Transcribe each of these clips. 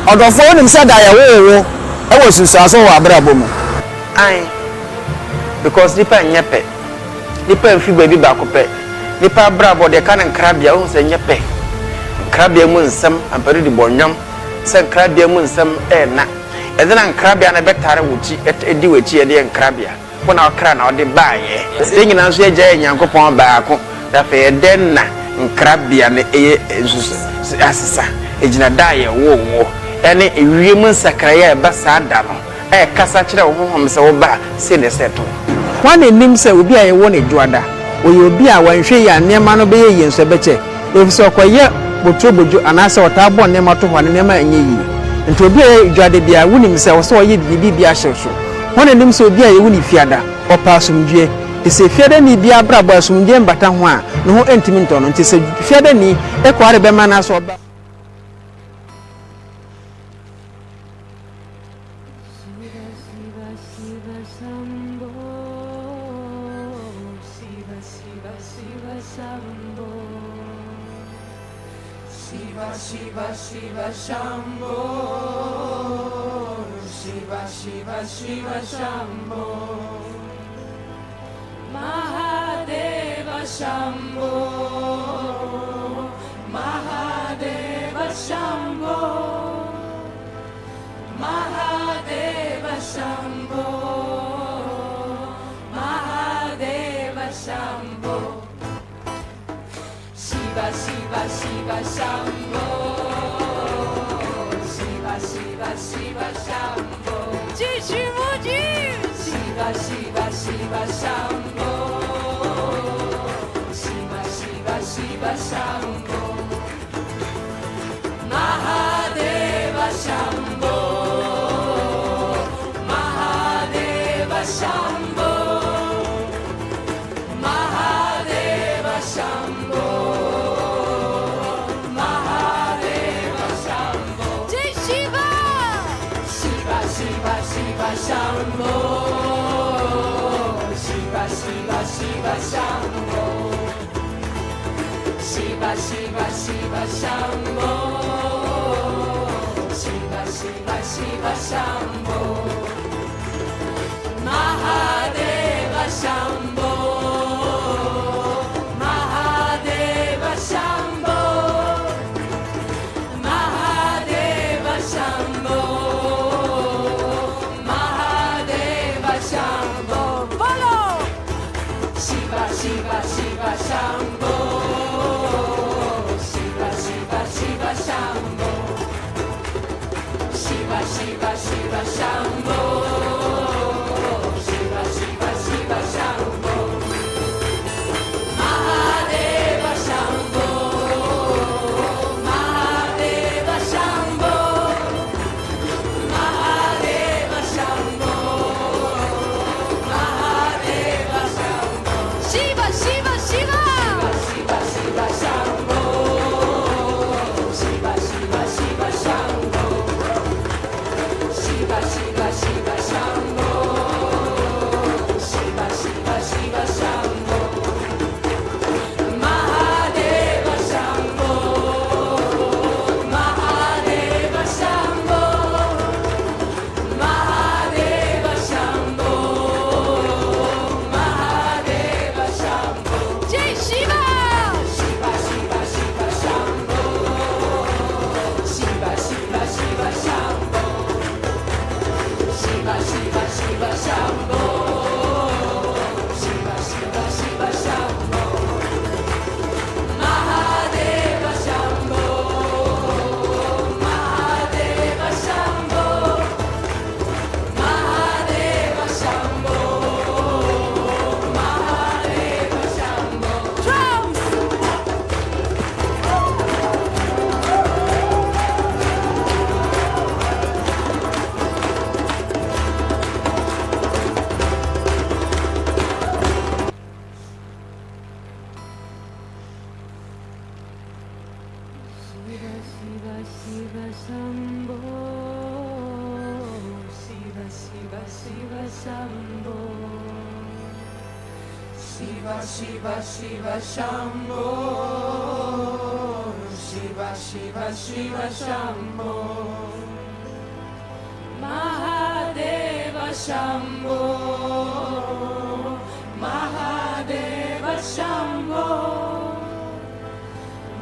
Odofo nim say da ye wo e wo susaso wo abrabo mu. Ai because nipa nyepe nipa mfi baby ba ko pe nipa brabo de kan nkrabia ho se nyepe nkrabia mu nsam ampere di bonnwam se nkrabia mu nsam na edena nkrabia na betare wuchi edi wachi ede nkrabia wona okra na ode baaye se nyina so agya nyankopon baako da fe den na nkrabia na asisa ejina daye wo ene ewie mu nsakraya e ba saa da no kasa kire wo honhom se wo ba se ne seto wane nim se obi aye wo ne juada oye obi a wanhwe ya nema no be ye nso beche efise okoye botrobojo anase otabo nema to hwane nema enye yi nti obi aye juade bia wonim se wo so oye bibi ahyeso wane nim se obi aye woni fiada opa asumdue ese fiada ni bia brabo asumdue mbata ho a no ho entimi ntono nti se fiada ni ekware be mana so oba Shiva Shambho, Shiva Shambho, Mahadeva Shambho, Mahadeva Shambho, Mahadeva Shambho, Mahadeva Shambho, Shiva Shambho. Shiva Shambho, Shiva Shambho, Shiva Shambho, Mahadeva Shambho, Mahadeva Shambho, Mahadeva Shambho, Mahadeva Shambho, Jai Shiva. Shiva Shambho, Shiva Shambho, Shiva Shambho, Shiva Shambho, Mahadeva Shambho, Mahadeva Shambho, Mahadeva Shambho. Shiva Shambho, Shiva Shambho, Shiva Shambho, Shiva Shambho, Mahadeva Shambho, Mahadeva Shambho, Mahadeva Shambho, Mahadeva Shambho. Shiva Shambho, Shiva Shambho, Shiva Shambho, Shiva Shambho, Mahadeva Shambho, Mahadeva Shambho, Mahadeva Shambho, Mahadeva Shambho. Jai Shiva. Shiva Shambho, Shiva Shambho, Shiva Shambho, Shiva Shambho, Mahadeva Shambho, Mahadeva Shambho, Mahadeva Shambho, Mahadeva Shambho. Drums. Shiva Shambho, Shiva Shambho, Shiva Shambho, Shiva Shiva Shiva Shambho Mahadeva Shambho Mahadeva Shambho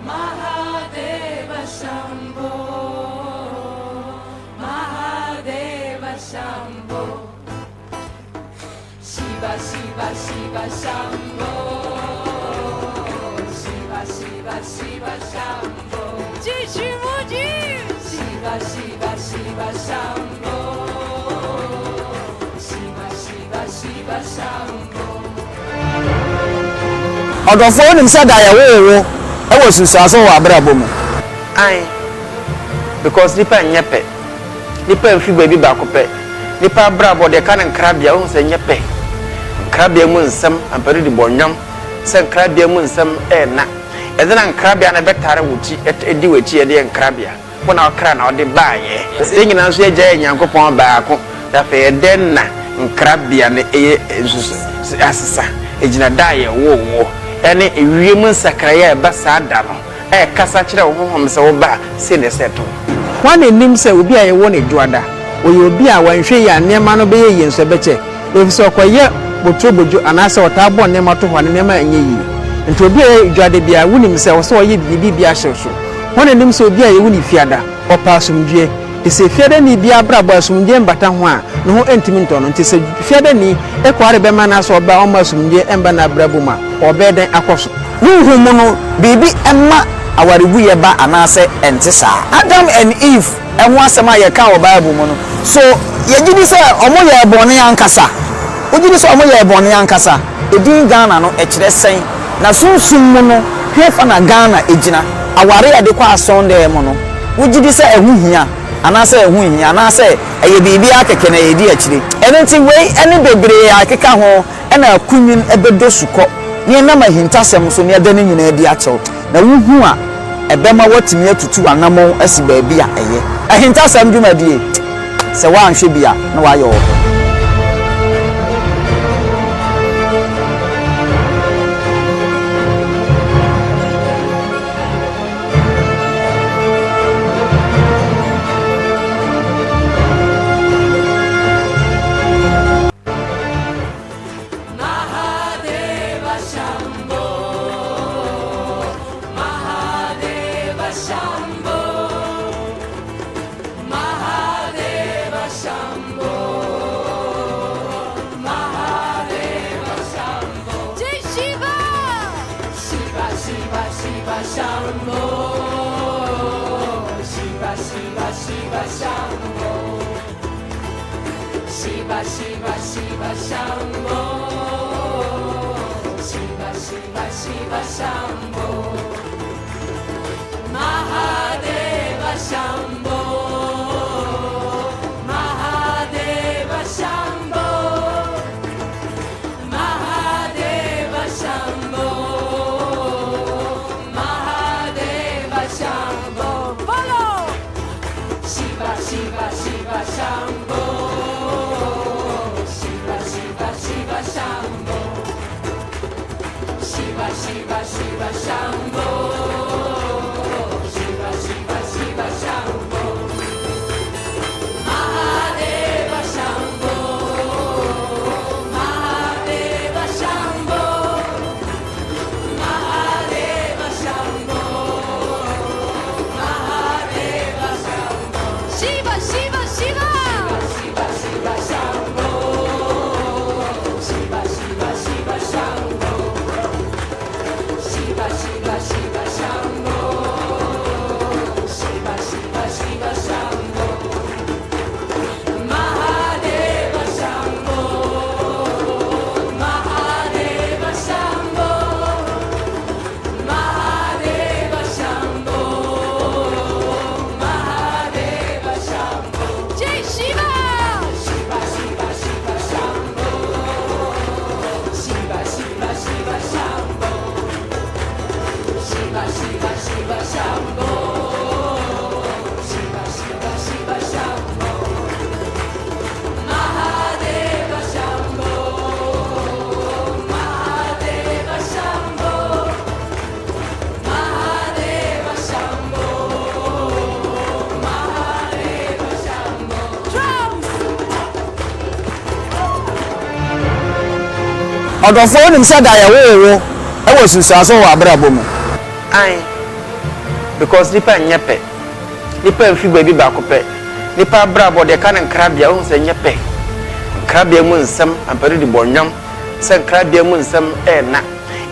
Mahadeva Shambho Mahadeva Shambho Shiva Shiva Shiva Shambho Shiva Shiva Shiva Shambho Shiva Shiva Shiva Shambho Shiva Shiva Shiva Shambho Odofo nim say da ye wo e wo susuaso wo abrabo mu Ai because nipa nyepe nipa mfi baby ba ko pe nipa brabo de kan nkrabia wo se nyepe nkrabia mu nsam ampere di bonnwam se nkrabia mu nsam na ezena nkrabia na betare wuchi edi wachi ye de nkrabia wona okra na ode baaye se nyina nso agya nyankopon baako da fe den na nkrabia na asesa ejina daye wo ene ewiem nsakraya e basa da no kasa kire wo honhom se wo ba se ne seto wane nim se obi a ye wo ne dwoada oye obi a wanhwe ya nema no be ye yenso beche efise okoye botrobojo anase otabo nema to hwane nema enye yi nti obi a dwoade bia wonim se wo so oye bibi bia hyeso wane nim se obi a ye woni fiada opa asomdwe ese fiada ni bia brabo asomdwe mbata ho a no ho entimi ntono nti se fiada ni ekware be ma na so oba o masomdwe emba na brabo ma obeden akoso nuhu mu no bibi emma awarebu ye ba anase entisa Adam and Eve enwo asema ye ka wo Bible mu no so ye gidi se omo ye bone ankasa ogidi se omo ye bone ankasa edin Ghana no e kire sen na sunsun mu no hwefa na Ghana ejina aware ya de kwa asonde mu no ogidi se ehuhia anase ehuhia anase eye bibi akeke na ye di akire enenti we ene bebre akeka ho ena akunyin ebedo suko ni na mahintasem so ne da ne nyina adi achew na wuhu a ebema watimi atutu anamo asi baabi a eye ahintasem dwumadie se wa anhwe bia na wa ye wo Shiva Shiva Shiva Shambho Shiva Shiva Shiva Shambho Mahadeva Shambho Mahadeva Shambho Mahadeva Shambho Mahadeva Shambho follow Shiva Shiva Shiva Shambho Shiva Shiva Shiva Shambho ɔdɔfo nim sɛ da yɛ wo ɛwɔ susuaso wɔ abrabɔ mu Aye. Because nipa nyepe. Nipa mfi baabi baako pɛ. Nipa brabo de kan nkrabia wo sɛ nyepe. Nkrabia mu nsɛm ampare di bɔnwam. Sɛ nkrabia mu nsɛm na.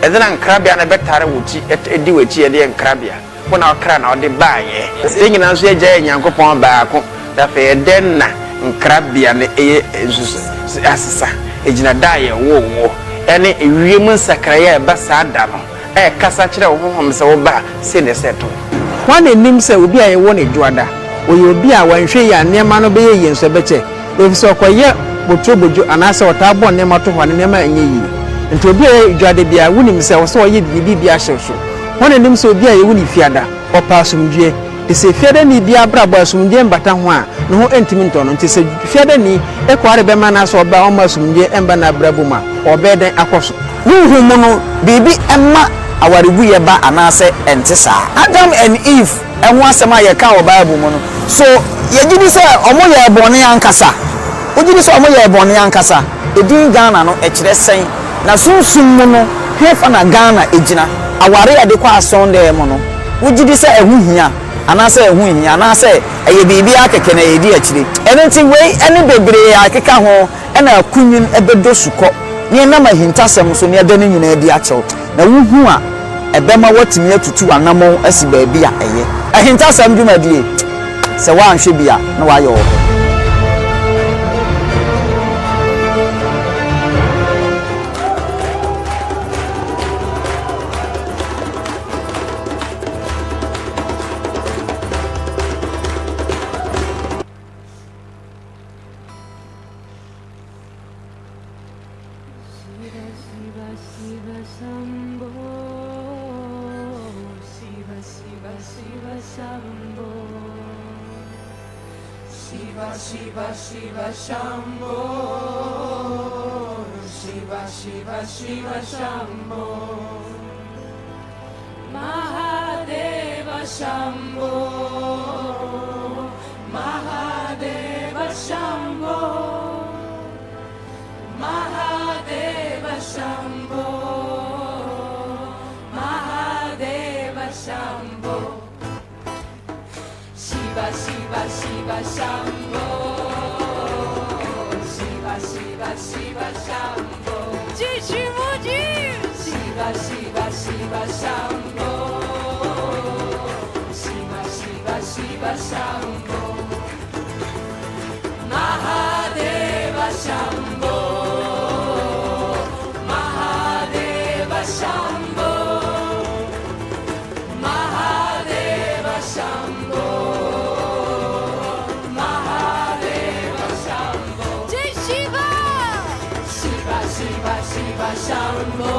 Ɛdena nkrabia na bɛtare wuti edi wachi de nkrabia. Wona okra na ɔde baayɛ. Sɛ nyina nso agya Nyankopɔn baako. Da fɛ den na nkrabia ne asesa. Ejina daayɛ wo. Ɛne ewie mu nsakraye ba saa da no. Kasa kyerɛ wo honhom sɛ wo ba se ne seto. Wan enim sɛ obi a yɛwɔ ne dwoada. Oye obi a wanhwɛ ya nneɛma no bɛyɛ yie nso bɛkyɛ. Efisɛ ɔkɔyɛ botrobojo anaasɛ ɔtaa bɔ nneɛma to hɔ ne nneɛma ɛnyɛ yie. Nti obi a dwoade bia wonim sɛ wo sɛ ɔyɛ bibi bia hyɛ so. Wan enim sɛ obi a yɛwɔ ne fiada ɔpa asomdwe. Te sɛ fiada ni bia brabɔ asomdwe mbata ho a ne ho entimi ntɔ no. Nti sɛ fiada ni ɛkɔare bɛma na sɛ ɔba ɔma asomdwe ɛmba na brabɔ mu a ɔbɛdan akɔso. Huhu mu no bibi ɛma awarebu yɛ ba anaasɛ ɛnte saa. Adam and Eve ɛho asɛm a yɛka wɔ Bible mu no. So yɛgye di sɛ ɔmo yɛ bɔne ankasa. Wogye di sɛ ɔmo yɛ bɔne ankasa. Edin Ghana no ɛkyerɛ sɛn. Na sunsun mu no hefa na Ghana egyina. Aware yɛde kɔ asɔn dɛ mu no. Wogye di sɛ ɛho hia anaasɛ ɛho hia anaasɛ ɛyɛ bibi akɛkɛ na yɛdi akyire. Ɛno nti wei ɛne bebree akeka ho ɛna akunyin ɛbɛdɔ sukɔ. Nye na mahintasɛm so ne ɛda ne nyinaa di akyɛw. Na wuhu a ɛbɛma watimi atutu anamɔ asi baabi a ɛyɛ. Ahintasɛm dwumadie sɛ wanhwɛ bia na wayɛ wɔ. Shiva Shambho, Shiva Shambho, Mahadeva Shambho, Mahadeva Shambho, Mahadeva Shambho, Mahadeva Shambho, Shiva Shambho. Shiva Shambho, Shiva Shambho, Shiva Shambho, Mahadeva Shambho, Mahadeva Shambho, Mahadeva Shambho, Mahadeva Shambho, Shiva Shambho,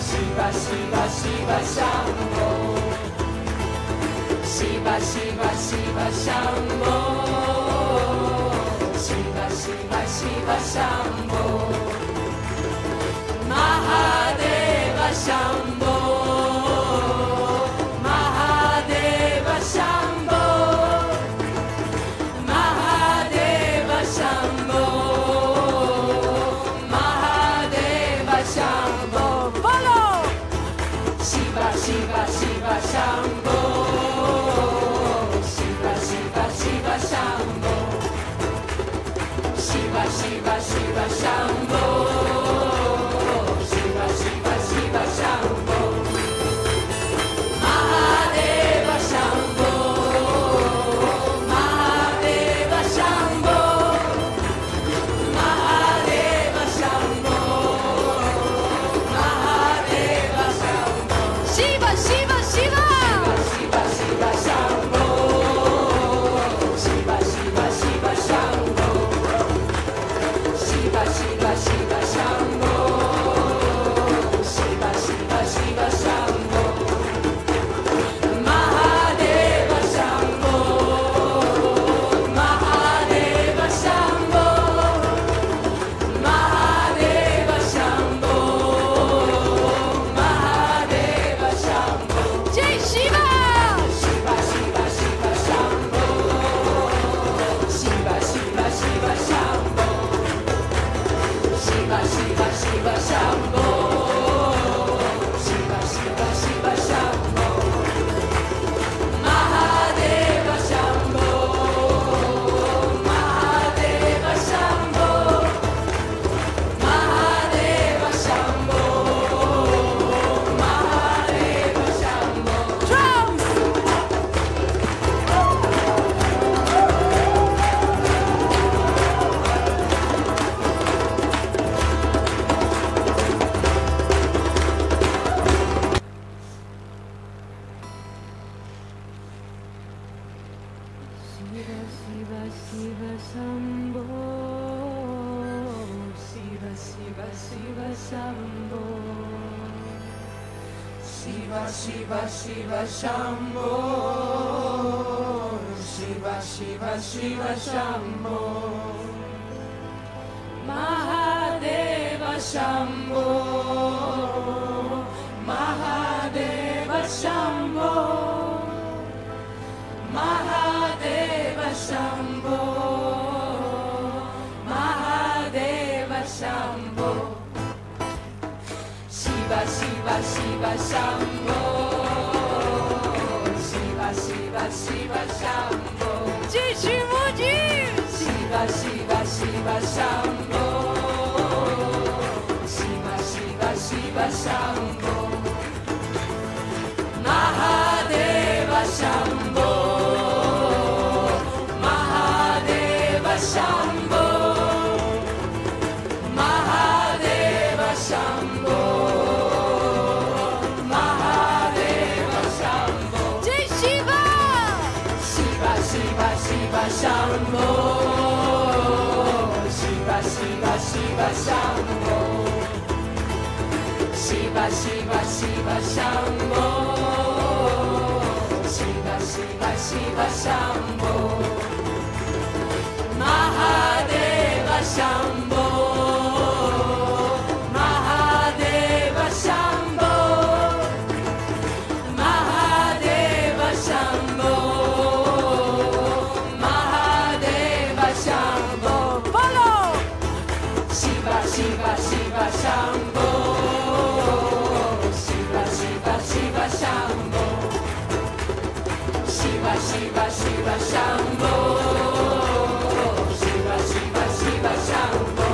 Shiva Shambho, Shiva Shambho, Shiva Shambho, Mahadeva Shambho, Mahadeva Shambho, Mahadeva Shambho. Shiva Shambho, Shiva Shambho, Shiva Shambho, Shiva Shambho, Mahadeva Shambho. Shiva Shiva Shambho. Shiva Shiva Shiva Shambho. Shiva Shiva Shiva Shambho. Shiva Shiva Shiva Shambho. Mahadeva Shambho. Mahadeva Shambho. Mahadeva Shambho. Mahadeva Shambho. Shiva Shiva Shiva Shambho. Shiva Shiva Shiva Shambho. Shiva Shiva Shiva Shambho. Shiva Shiva Shiva Shambho. Mahadeva Shambho. Mahadeva Shambho. Mahadeva Shambho. Mahadeva Shambho. Jai Shiva. Shiva Shiva Shiva Shambho. Shiva Shiva Shiva Shambho. Shiva Shiva Shiva Shambho. Shiva Shiva Shiva Shambho. Mahadeva Shambho. Mahadeva Shambho. Mahadeva Shambho. Mahadeva Shambho. Follow. Shiva Shiva Shiva Shambho. Shiva Shiva Shiva Shambho. Shiva Shiva Shiva Shambho. Shiva Shiva Shiva Shambho.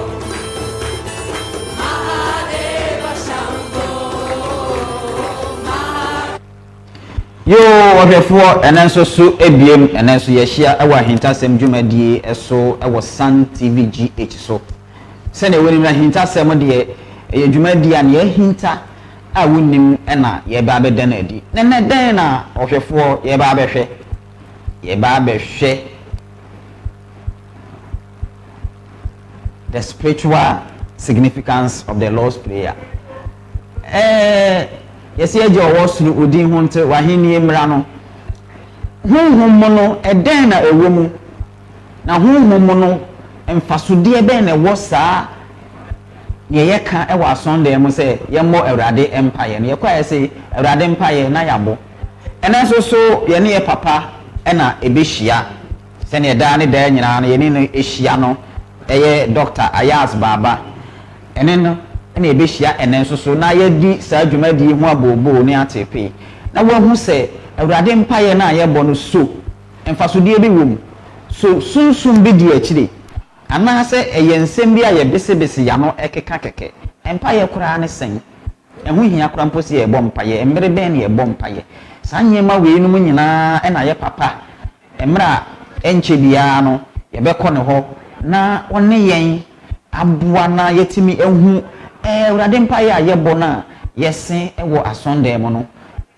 Mahadeva Shambho. Yo, ohwefo enen so ebiem enen so yehia ewa hintasem dwumadie eso ewo Sun TV GH so se na woni na hintasem de ye dwumadie an ye hinta a wonim na ye ba be dan adi ne den na ohwefo ye ba be hwe the spiritual significance of the Lord's prayer. Yes, ye jo wosuru odin ho nte wahenie mra no honhom no eden na ewomu na honhom no emfasode ben na wosa ye yeka e wa Sunday mu se ye mo Awurade empire ne ye kwa se Awurade empire na yabo ena so ye ne ye papa e na ebehia se ne da ne da nyina na ye ne ehia no eye Dr. Ayass baba ene no na ebehia enen so na yedi saa dwumadi ho abobo ne atepe na wahu se Awurade mpaye na ayebo no so emfasodie bi wom so sunsun bi di akire ana se eyensem bi aye besebese ya no ekeka keke empaye kura ne sen ehu hia kura mposi ye bom mpaye emre ben ye bom mpaye sanyema we num nyina na ye papa emra enche bia no ye be kɔ ne ho na one yen aboa na yetimi ehu Awurade mpaye ayebo na yesen ewo asonde mo no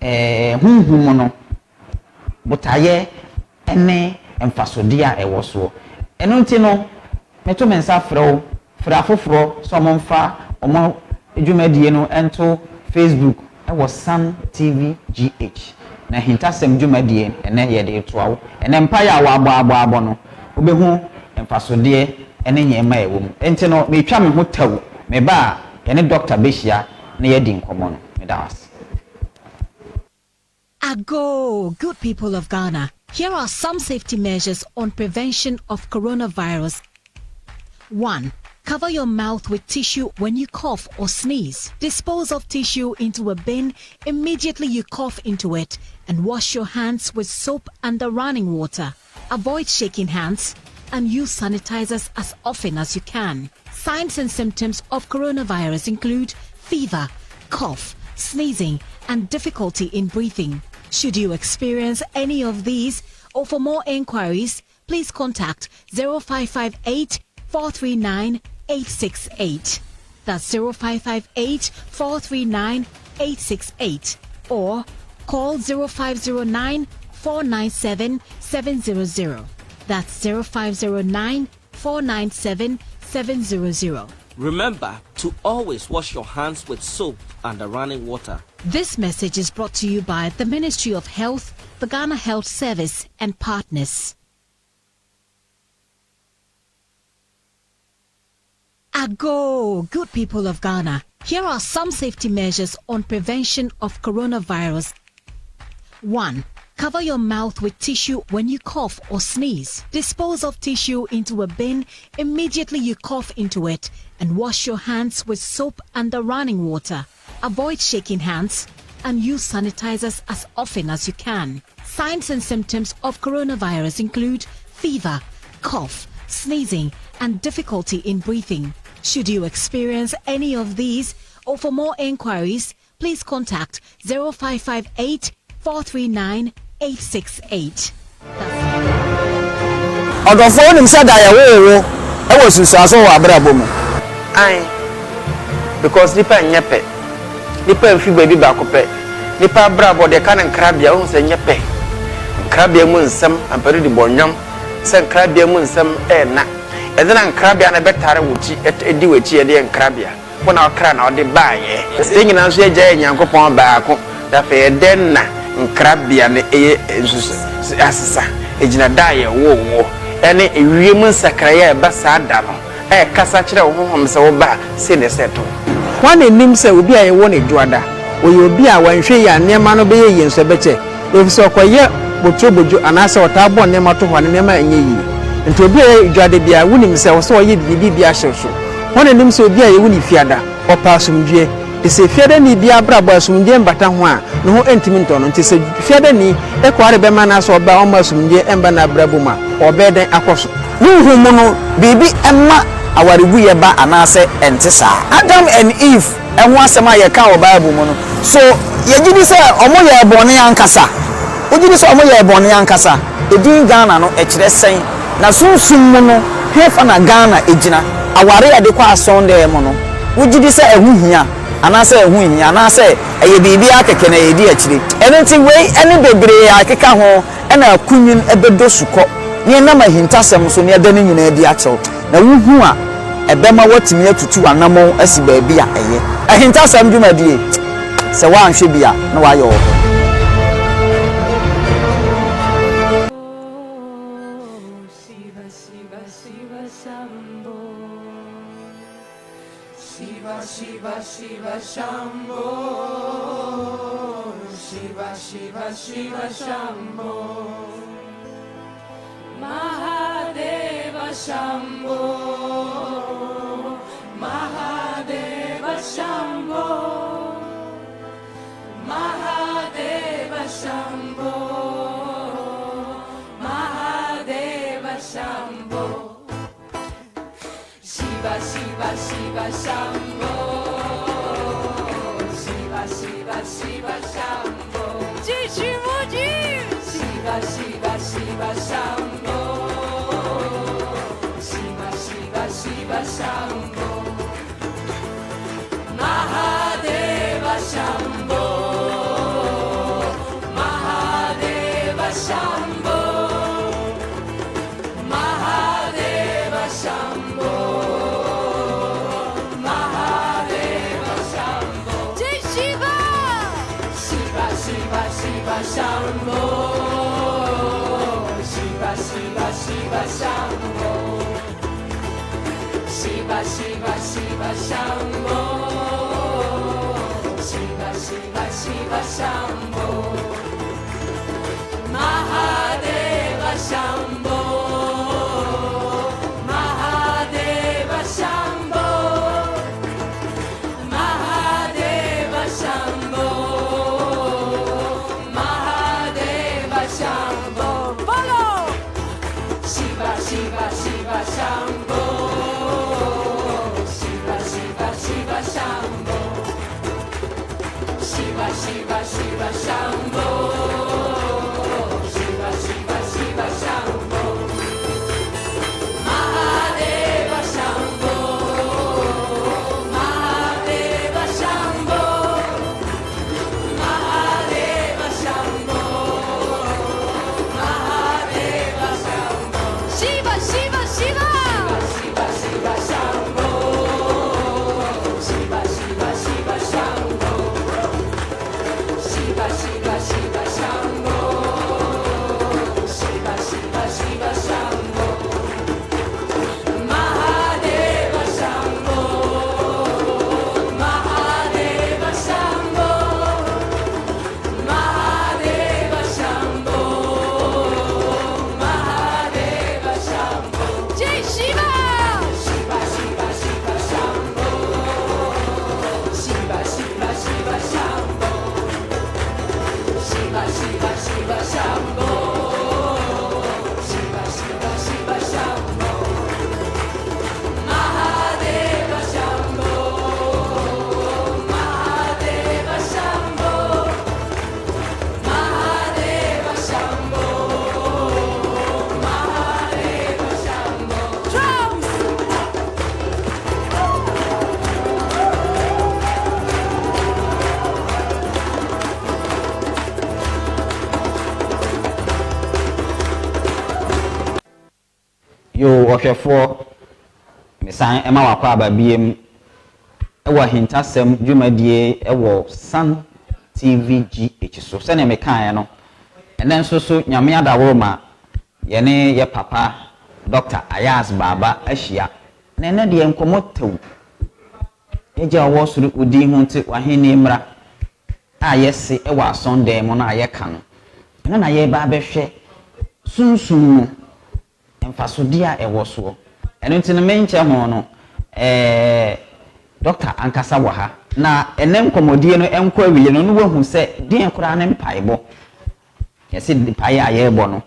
hunhum no botaye ene emfasode a ewo so eno nti no meto mensa frɛw frafoforo so momfa omo edwumadie no ento Facebook ewo Sun TV GH na hintasem dwumadie ene ye de toawo ene mpaye a wabo no obehu emfasode ene nyema ewom enti no metwa me ho taw me ba ene Dr. Beshia na ye di nkomo no me da was Ago, good people of Ghana. Here are some safety measures on prevention of coronavirus. 1. Cover your mouth with tissue when you cough or sneeze. Dispose of tissue into a bin immediately you cough into it and wash your hands with soap under running water. Avoid shaking hands and use sanitizers as often as you can. Signs and symptoms of coronavirus include fever, cough, sneezing, and difficulty in breathing. Should you experience any of these, or for more inquiries, please contact 0558 439 868. That's 0558 439 868. Or call 0509 497 700. That's 0509 497 700. Remember to always wash your hands with soap and running water. This message is brought to you by the Ministry of Health, the Ghana Health Service, and partners. Ago, good people of Ghana. Here are some safety measures on prevention of coronavirus. 1. Cover your mouth with tissue when you cough or sneeze. Dispose of tissue into a bin immediately you cough into it, and wash your hands with soap and the running water. Avoid shaking hands and use sanitizers as often as you can. Signs and symptoms of coronavirus include fever, cough, sneezing, and difficulty in breathing. Should you experience any of these, or for more inquiries, please contact 0558 439 868. Odofo nim say da yawo e wo susaso wa brabo mu. Ai. Because nipa nyepe. Nipa mfi baby ba ko pe. Nipa brabo de kan nkrabia wo se nyepe. Nkrabia mu nsam ampere di bonyam. Se nkrabia mu nsam na. Edena nkrabia na betare wuchi edi wachi ede nkrabia. Wona okra na ode baaye. Se nyina so agya nyankopon baako. Da fe den na nkrabia ne asesa ejina daye wo ene ewiem nsakraya eba saa da no kasa kire wo honhom se wo ba se ne seto wane nim se obi a ye wo ne dwoada oye obi a wanhwe ya nema no be ye yenso beche efise okoye botrobojo anase otabo nema to hwane nema enye yi nti obi a dwoade bia wonim se wo so oye bibi bia hyehso wane nim se obi a ye woni fiada opa asomdwe ese fiada ni bia brabo asomdwe mbata ho a no ho entimi ntono nti se fiada ni ekware be mana so oba o masomdwe emba na brabo ma obeden akoso Nuhu mu no bibi emma awarebu ye ba anase entisa. Adam and Eve enho asema ye ka o Bible mu no. So ye gidi se omo ye bone ankasa. O gidi se omo ye bone ankasa. Edin Ghana no e kire sen. Na sunsun mu no hefa na Ghana ejina. Aware ye de kwa asonde mu no. O gidi se ehuhia anase ehuhia anase eye bibi akeke na ye di akire. Anything wey any bebre akeka ho na akunyin ebedo suko. Ni na mahintasem so ne adani nyina di achew na wuhu a ebema watimi atutu anamo asi baabi a eye ahintasem dwumadie se wa anhwe bia na wa yo Shiva Shiva Shiva Shambho Shiva Shiva Shiva Shambho Shiva Shiva Shiva Shambho Mahadeva Shambho Mahadeva Shambho Mahadeva Shambho Mahadeva Shambho Shiva Shiva Shiva Shambho Shiva Shiva Shiva Shambho Shiva Shiva Shiva Shambho Shiva Shiva Shiva Shambho Mahadeva Shambho Mahadeva Shambho Mahadeva Shambho Mahadeva Shambho Jai Shiva Shiva Shiva Shiva Shambho Shiva Shiva Shiva Shambho Shiva Shiva Shiva Shambho Shiva Shiva Shiva Shambho Mahadeva Shambho Mahadeva Shambho Mahadeva Shambho Mahadeva Shambho Follow Shiva Shiva Shiva Shambho Shiva Shiva Shiva Shambho Shiva Shiva Shiva Shambho Shiva Shiva Shiva Shambho Mahadeva Shambho Mahadeva Shambho Mahadeva Shambho Mahadeva Shambho Yo ohwefo mesan ema wakwa ababiem ewo hintasem dwumadie ewo Sun TV GH so se ne mekan no enen so nyame adawo ma ye ne papa Dr. Ayass baba ahia na ene de enkomotew eja wo suru odi hu nti wahene mra ayese ewo asonde mo na ayeka no ene na ye ba behwe sunsun no emfasodia ewo so eno nti no menche ho no Dr. Ankasa waha na ene nkomodie no enko awiye no no wahu se den kura ne mpaibo yesi mpaye ayebo no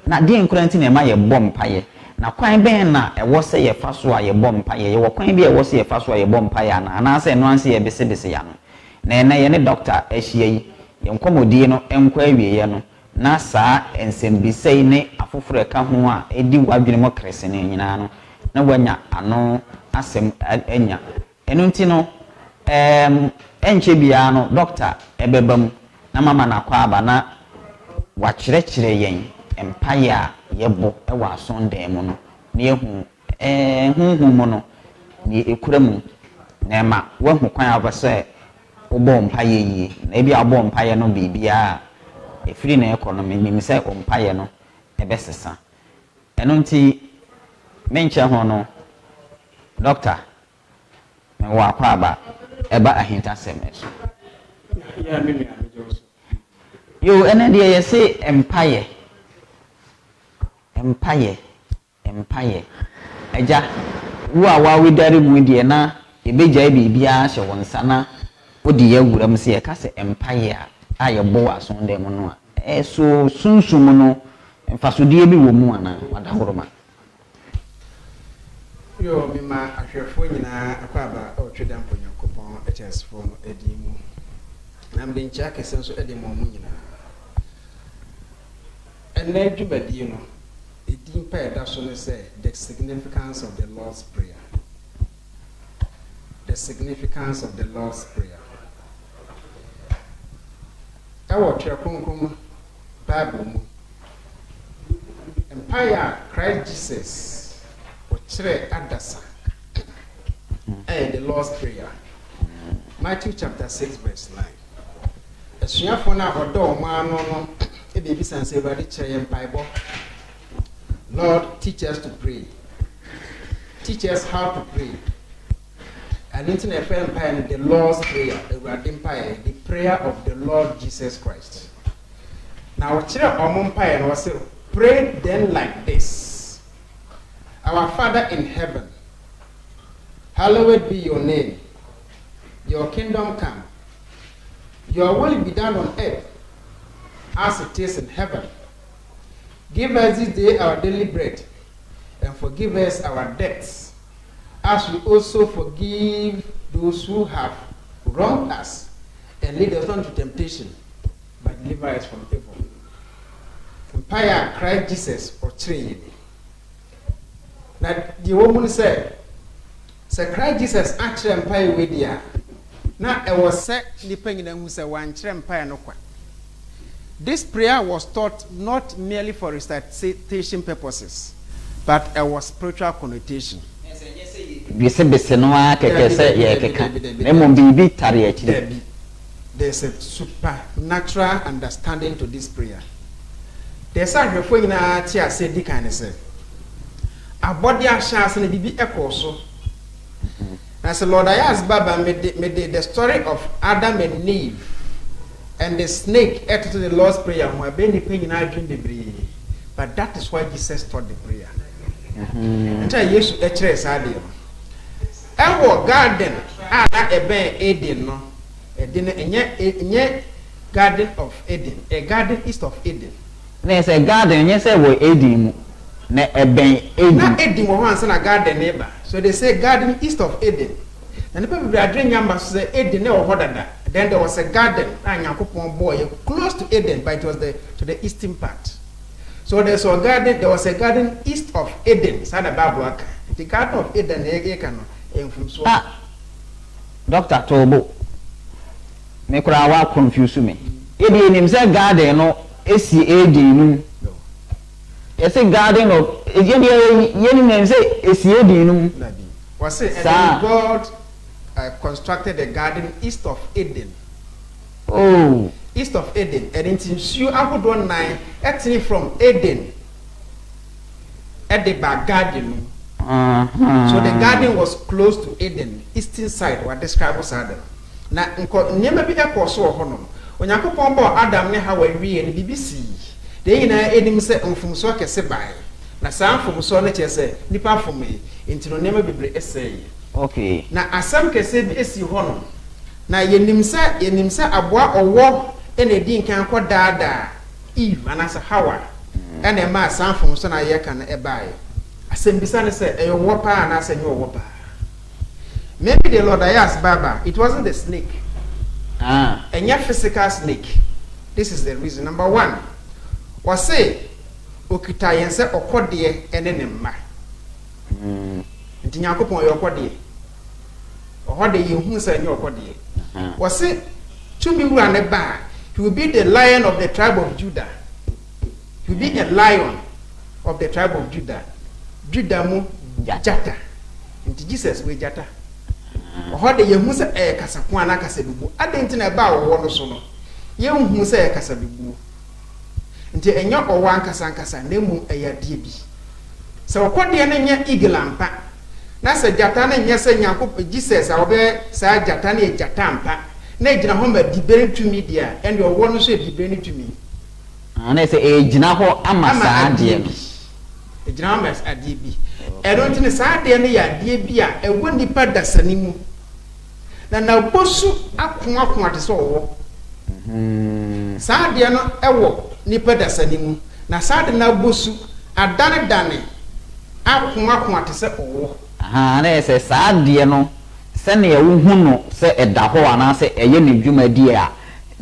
na den kura nti na ma ye bom mpaye na kwan ben na ewo se ye faso a ye bom mpaye ye wo kwan bi ewo se ye faso a ye bom mpaye na se no anse ye bese ya no na ene ye ne doctor ahia yi ye nkomodie no enko awiye no na saa ensembisei ne afoforo ka ho a edi wadwene mo kresene nyina no na wanya ano asem enya enu nti no enche bia no doctor ebebam na mama na kwa aba na wakyerɛkyerɛ yen empire a yebo ewa asonde mu no na ehu huhu no ni ekura mu na ma wahu kwan abase obo empire yi na ebi abo empire no bibia efiri na economy nim se empire no ebesesa enu nti menche ho no doctor me wa kwa ba eba ahinta semes ya me nua me joso yo ene de ye say empire eja wo a wa widari mu de na ebeja bibia hye wonsa na odi ya wuram se ye ka se empire a ye bo ason dem no a so sunsum no mfasodie bi wo mu ana wadahoroma yo me ma ahwefo nyina akwaba o twedam ponyakopon HS fo no edimu na mde ncha kese nso edimu mu nyina ene dwubadie no edim pa eda so ne say the significance of the Lord's prayer. The significance of the Lord's prayer. Ewo twekronkrom Bible mu empire Christ Jesus ochre adasa the Lord's prayer. Matthew chapter 6 verse 9. Esuafo na odo ma no e be bi sanse bari kire Bible. Lord, teach us to pray. Teach us how to pray. And into empire, the Lord's prayer, the prayer of the Lord Jesus Christ. Now, pray then like this. Our Father in heaven, hallowed be your name. Your kingdom come. Your will be done on earth as it is in heaven. Give us this day our daily bread, and forgive us our debts, as we also forgive those who have wronged us, and lead us not into temptation, but deliver us from evil. Empire Christ Jesus or tree. Now the woman said, "Sir Christ Jesus actually empire with ya." Now I was said, depending on who said one empire no kwa. This prayer was taught not merely for recitation purposes, but it was spiritual connotation. There's a supernatural understanding to this prayer. There's a referring to said the kind of say. A body of chance and be echo so. As the Lord Ayass Baba made the story of Adam and Eve. And the snake ate to the Lord's prayer. But that is why Jesus taught the prayer. Until Jesus ate sadio. Our garden, Eden, no, Garden of Eden, a garden east of Eden. There's a garden, yes, I will Eden. Not Eden once in a garden neighbor. So they say garden east of Eden. And the people are drinking numbers say Eden or what that. Then there was a garden, boy, close to Eden, but it was to the eastern part. So there was a garden east of Eden, Sada Babwaka. The garden of Eden, Dr. Tobo, make our confuse me. Eden himself garden, no, AC Eden. Yes, a garden of yen say it's Yedinum. Was it and God constructed a garden east of Eden. Oh, East of Eden, and it's you I would 19 actually from Eden at the back garden. So the garden was close to Eden, eastern side, what described as Adam. Now, never be a course or honor. When you come on Adam, how I read the BBC, they in a Eden set on from so I can say by. Now, some from so let you say, Nipa for me, into the never be essay. okay. Now, as some can say, it's you honor. Now, ye nimsa aboa or walk in a din can quite dada Eve and as a Howard, and a mass some from son I can a buy. I said, besides, say, a whopper and I said, no whopper. Maybe the Lord Ayass Baba, it wasn't the snake. And yet, physical snake. This is the reason. Number one, was say, Okitayan said, or Codie and then ma. And Tinako upon your Codie. Or what do you who say your Codie? Was say, to me run a bar, he will be the lion of the tribe of Judah. He will be a lion of the tribe of Judah. Judah mu jata. Nti Jesus we jata. Oho de yehu se kasa ko ana kasa bibu. Adenti na ba wo no so no. Yehu se kasa bibu. Nti enya owo ankasa na mu eyade bi. Se okode na nya igilampa. Na se jata na nya se Nyankopɔ Jesus a obe sa jata na jata ampa. Na ejina ho ma dibere tumi dia and owo no so dibere tumi. Na se ejina ho amasa ade. Edramas adibi. Don't think Saturday and ya dear beer, a windy pad that's animal. Now, Bosu, up so. Saturday no ewo, nipper that's animal. Now, Saturday now Bosu, a done up to say, oh. Ah, there's a sad dear no. Send a woman, say a daho and I say a yenny juma dear.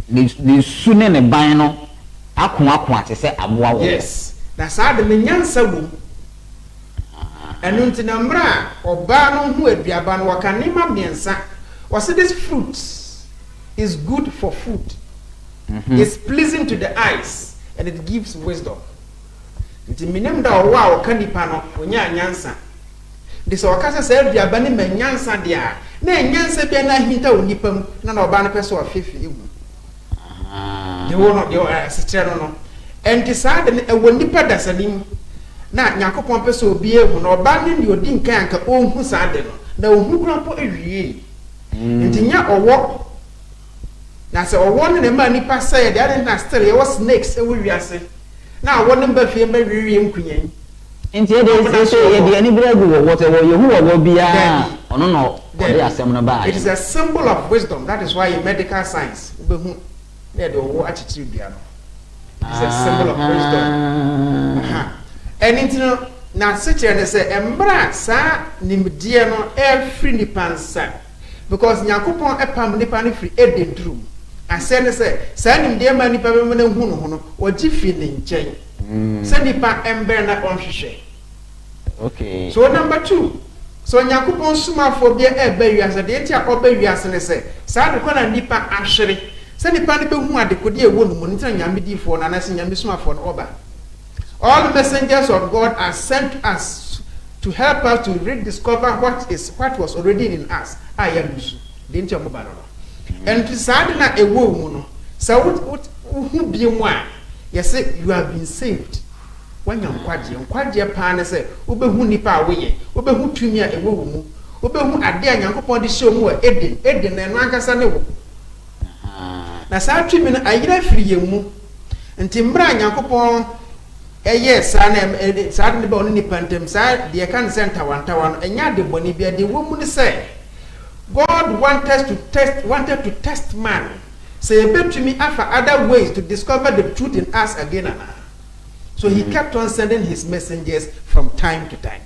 The sooner a bino, up to say a yes. Na saa de menyan sabu enu ntina mra oba no hu aduaba no wakanema miensa was this fruit is good for food. It's pleasing to the eyes and it gives wisdom. Nti minem da owa o kanipa no onya nyansa de so wakasa sa aduaba ne manyansa de a na nyansa bia na hinta onipam na oba no pese ofefe egu de wo no de asitre no and decide a when the pedasanim na Nyankopɔn pɛ sɛ obi ehu na ɔba ne de odi nkan anka onhu saa de no na ohu krampo ewie nti nya ɔwɔ na sɛ ɔwɔ ne ma nipa sɛ de ade na still ye was snakes ewu wiase na ɔwɔ ne mba fie ma wiwie nkunyan nti e de say ye de ani bragu wo what wo yehu wo bia ono no ɔde asɛm no ba it is a symbol of wisdom. That is why in medical science obehu na de ɔwɔ achichiri bia no. It's a symbol of wisdom. And into now, such and say, Embra, sa, nimdia no, every nipansa. Because Nyakupon epam nipani free Eden room. And send say, send him dear man nipa huno, or jiffy in chain. Send nipa emberna on shishe. Okay. So, number two. So, Nyakupon suma for beer air berry as a data or berry as and say, Sad corner nipa asheri. Send the panic who had the Kodia woman monitoring Yamidi for an announcing Yamisma for an oba. All messengers of God are sent us to help us to rediscover what was already in us. I am didn't you mobile? And to sadden a woman, so who be one? Yes, you have been saved. When you're quadja pan say, Ube who nipa away, Ube who to me a woman, Ube who are there, young upon the show more Eden, and Rankasano. Na saa twimi na ayira firi yemu nti mbra Nyankopon yes saa ne ba oni nipantem saa de kan center wantawan enya de boni bia de wo mu ne say God wanted to test man say betumi afa other ways to discover the truth in us again and so he kept on sending his messengers from time to time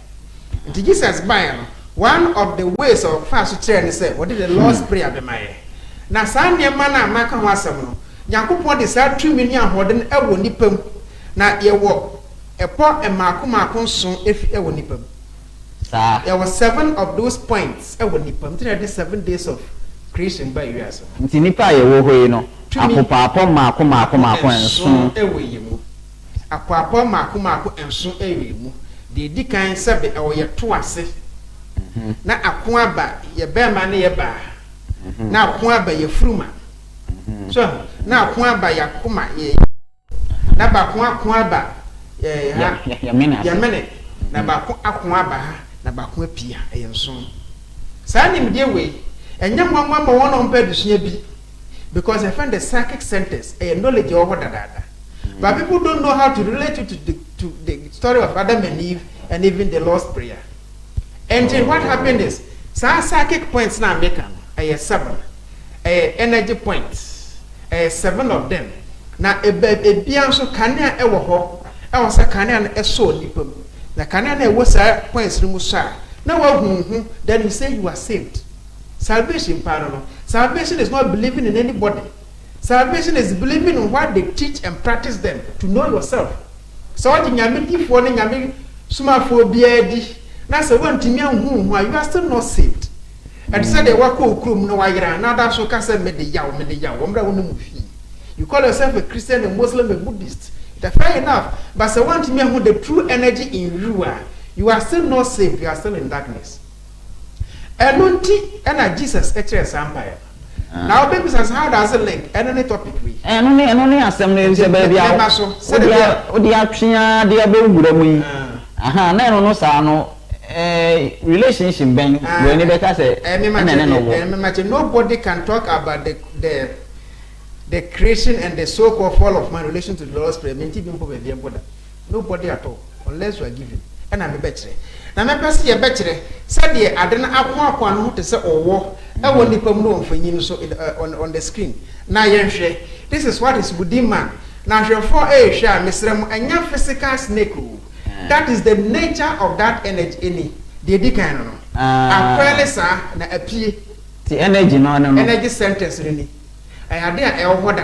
nti Jesus by one of the ways of fast to train say what did the Lord's prayer be my na saa niema na amaka ho asem no Nyankopɔn de saa twimi ni ahoden ewo nipam na yewo epo emako nson efi ewo nipam saa there were 7 of those points ewo nipam three the 7 days of creation by years nti nipa yewo hoyi no akopaapo mako enson ewo yemu akwapo maako enso ewemu de di kan sebe e wo ye to ase na ako aba ye bema na ye ba na ako aba ye fruma so na ako aba ya koma ye na ba ako aba ya mene na ba ako aba ha na ba ko apia e nso sa nim de we enya mwanwa ma won on pedusua bi because I find the psychic centers a knowledge of what that. But people don't know how to relate it to the story of Adam and Eve and even the Lord's Prayer. And then what happened is, some psychic points now make a 7, energy points, 7 of them. Now a bianso canea ever ho, I was a canea a soul nipum. The canea was a points remusa. Now then you say you are saved. Salvation, pardon. Salvation is not believing in anybody. Salvation is believing in what they teach and practice them to know yourself. So what in Yamiti for Yami Sumaphobia, that's a one to me whom you are still not saved. And said they were called Krum no Ira, now that's what Casa Media, you call yourself a Christian, a Muslim, a Buddhist. That's fair enough. But so one to me who the true energy in you are still not saved, you are still in darkness. And Jesus empire. Now, baby says, how does it link? And any topic we. And only assembly is a baby. Aha, no sano relationship ben when you say nobody can talk about the creation and the so-called fall of man relation to the Lord's Prayer. Nobody at all, unless you are given. And I'm a better. Now, my person, you're better. Said ye, I don't have one who to say, oh, war. I won't know for you so on the screen. Now, this is what is within man. Now, you're for a share, Mr. and your physical snake. That is the nature of that energy. Any the decano. A fairly na appear the energy, no energy sentence. Really, I had there a word.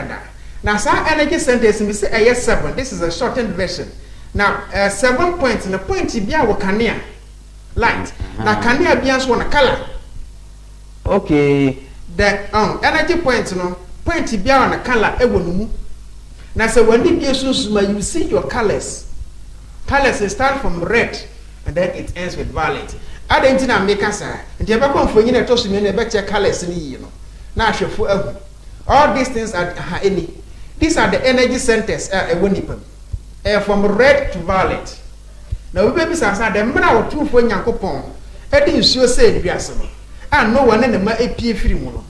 Now, some energy sentence, we say, yes, 7. This is a shortened version. Now, 7 points in the point to be our canea light. Now, canea be as one a color. Okay, the energy points, no point to be on a color. Now, so when you see your colors. Colors start from red and then it ends with violet. I didn't make us and you ever come for you to toss me in a better colors in you know. Now, all these things are any. These are the energy centers from red to violet. Now, we babies are the man or two for young coupon. I didn't sure say the and no one in the AP free mono.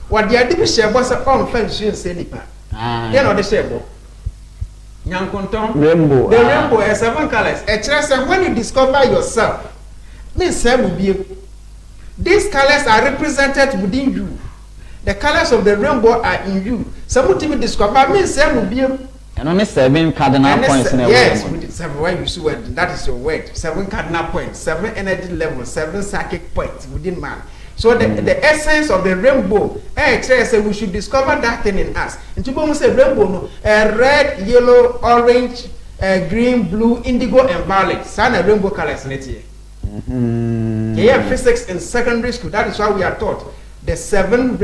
What the idea was a on fence you say nipa. Then on the shable. Rainbow. The rainbow has 7 colors. And when you discover yourself, this will be. These colors are represented within you. The colors of the rainbow are in you. Somebody discover means will be. And only 7 cardinal points in a yes, with 7 when you see word, that is your word. 7 cardinal points, 7 energy levels, 7 psychic points within man. So the essence of the rainbow, say we should discover that thing in us. And to say rainbow, no, red, yellow, orange, green, blue, indigo, and violet. Sun and rainbow colors in it here. Yeah, physics in secondary school. That is why we are taught the 7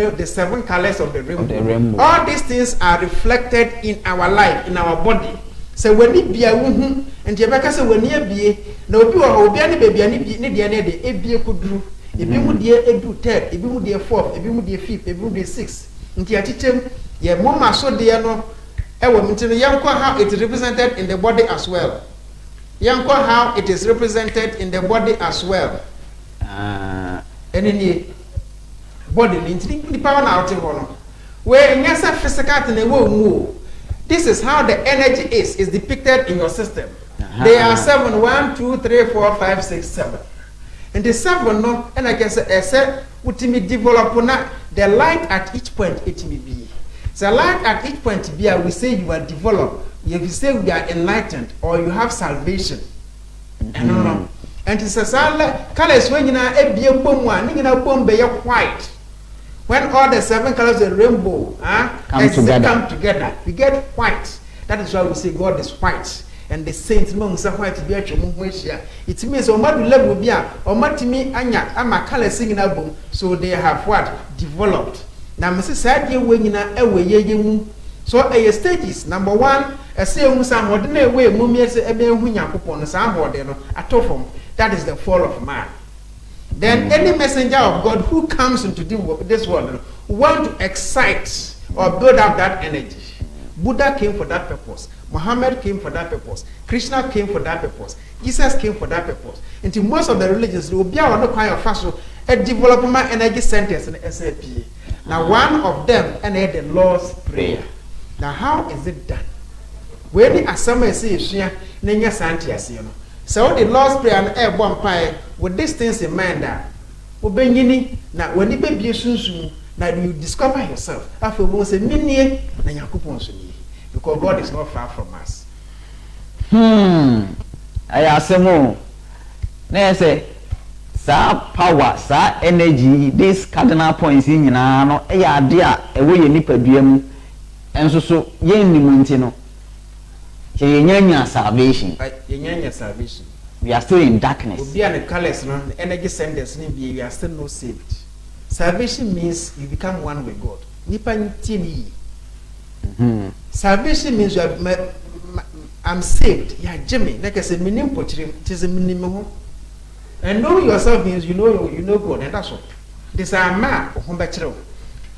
colors of the rainbow. All these things are reflected in our life, in our body. So when it be a woman, and Jebeka say when you be, no be any baby, any could do. If you would dear edu 3rd, if you would dear 4th, if you would dear 5th, if you would dear 6th, into your teaching, your mama so dear no, how it is represented in the body as well. How it is represented in the body as well. Any body, the power out in where in your physical thing, this is how the energy is depicted in your system. There are 7, 1, 2, 3, 4, 5, 6, 7. And the 7 no, and I can say, what me develop the light at each point it may be. So light at each point be, we say you are developed, if you say we are enlightened or you have salvation. And it's a colors when you know a be a bomb one, you know, bomb be white. When all the 7 colors of the rainbow come together, we get white. That is why we say God is white. And the saints monks are white to be at your moon. It means on what level be or matimi anya ama color singing album, so they have what developed. Now Mrs. Sadia Wingina away ye. So a stages number 1 say hu sam ode na we mumie se ebe hu Nyankopon no sam ode no atofom. That is the fall of man. Then any messenger of God who comes into this world want to excite or build up that energy. Buddha came for that purpose. Muhammad came for that purpose. Krishna came for that purpose. Jesus came for that purpose. Into most of the religions, will be no kind of fashion a development energy centers in SAP. Now one of them and the Lord's Prayer. Now how is it done? When the assembly says Nenya Santias, you know. So the Lord's Prayer and air one pie with these things in mind that Obenyini now when you be soon now you discover yourself. After once a minute, because God is not far from us. Ayass mo. Na say sa power, sa energy, these cardinal points in nyina no e ya ade a ewo ye nipadua mu enso so ye nnimu nti no. Yenya salvation. Yenya salvation. We are still in darkness. We are the colors, no energy centers, we are still not saved. Salvation means you become one with God. Salvation means you have, I'm saved. Yeah, Jimmy. Like I said, it is a minimum. And knowing yourself means you know God, and that's all. This is a man of home.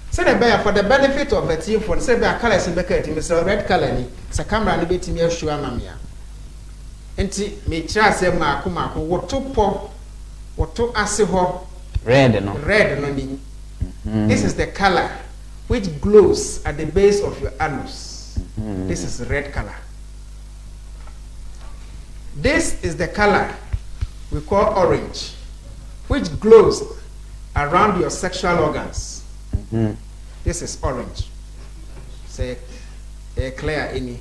Say the bear for the benefit of the team for the same colors in the curtain, Mr. Red Colony, it's a camera and a bit me a shoe mamma. And me try say Marco, what to pour, what to asiho, red, no? Red, no. This is the color which glows at the base of your anus. This is red color. This is the color we call orange, which glows around your sexual organs. This is orange. Say clear any.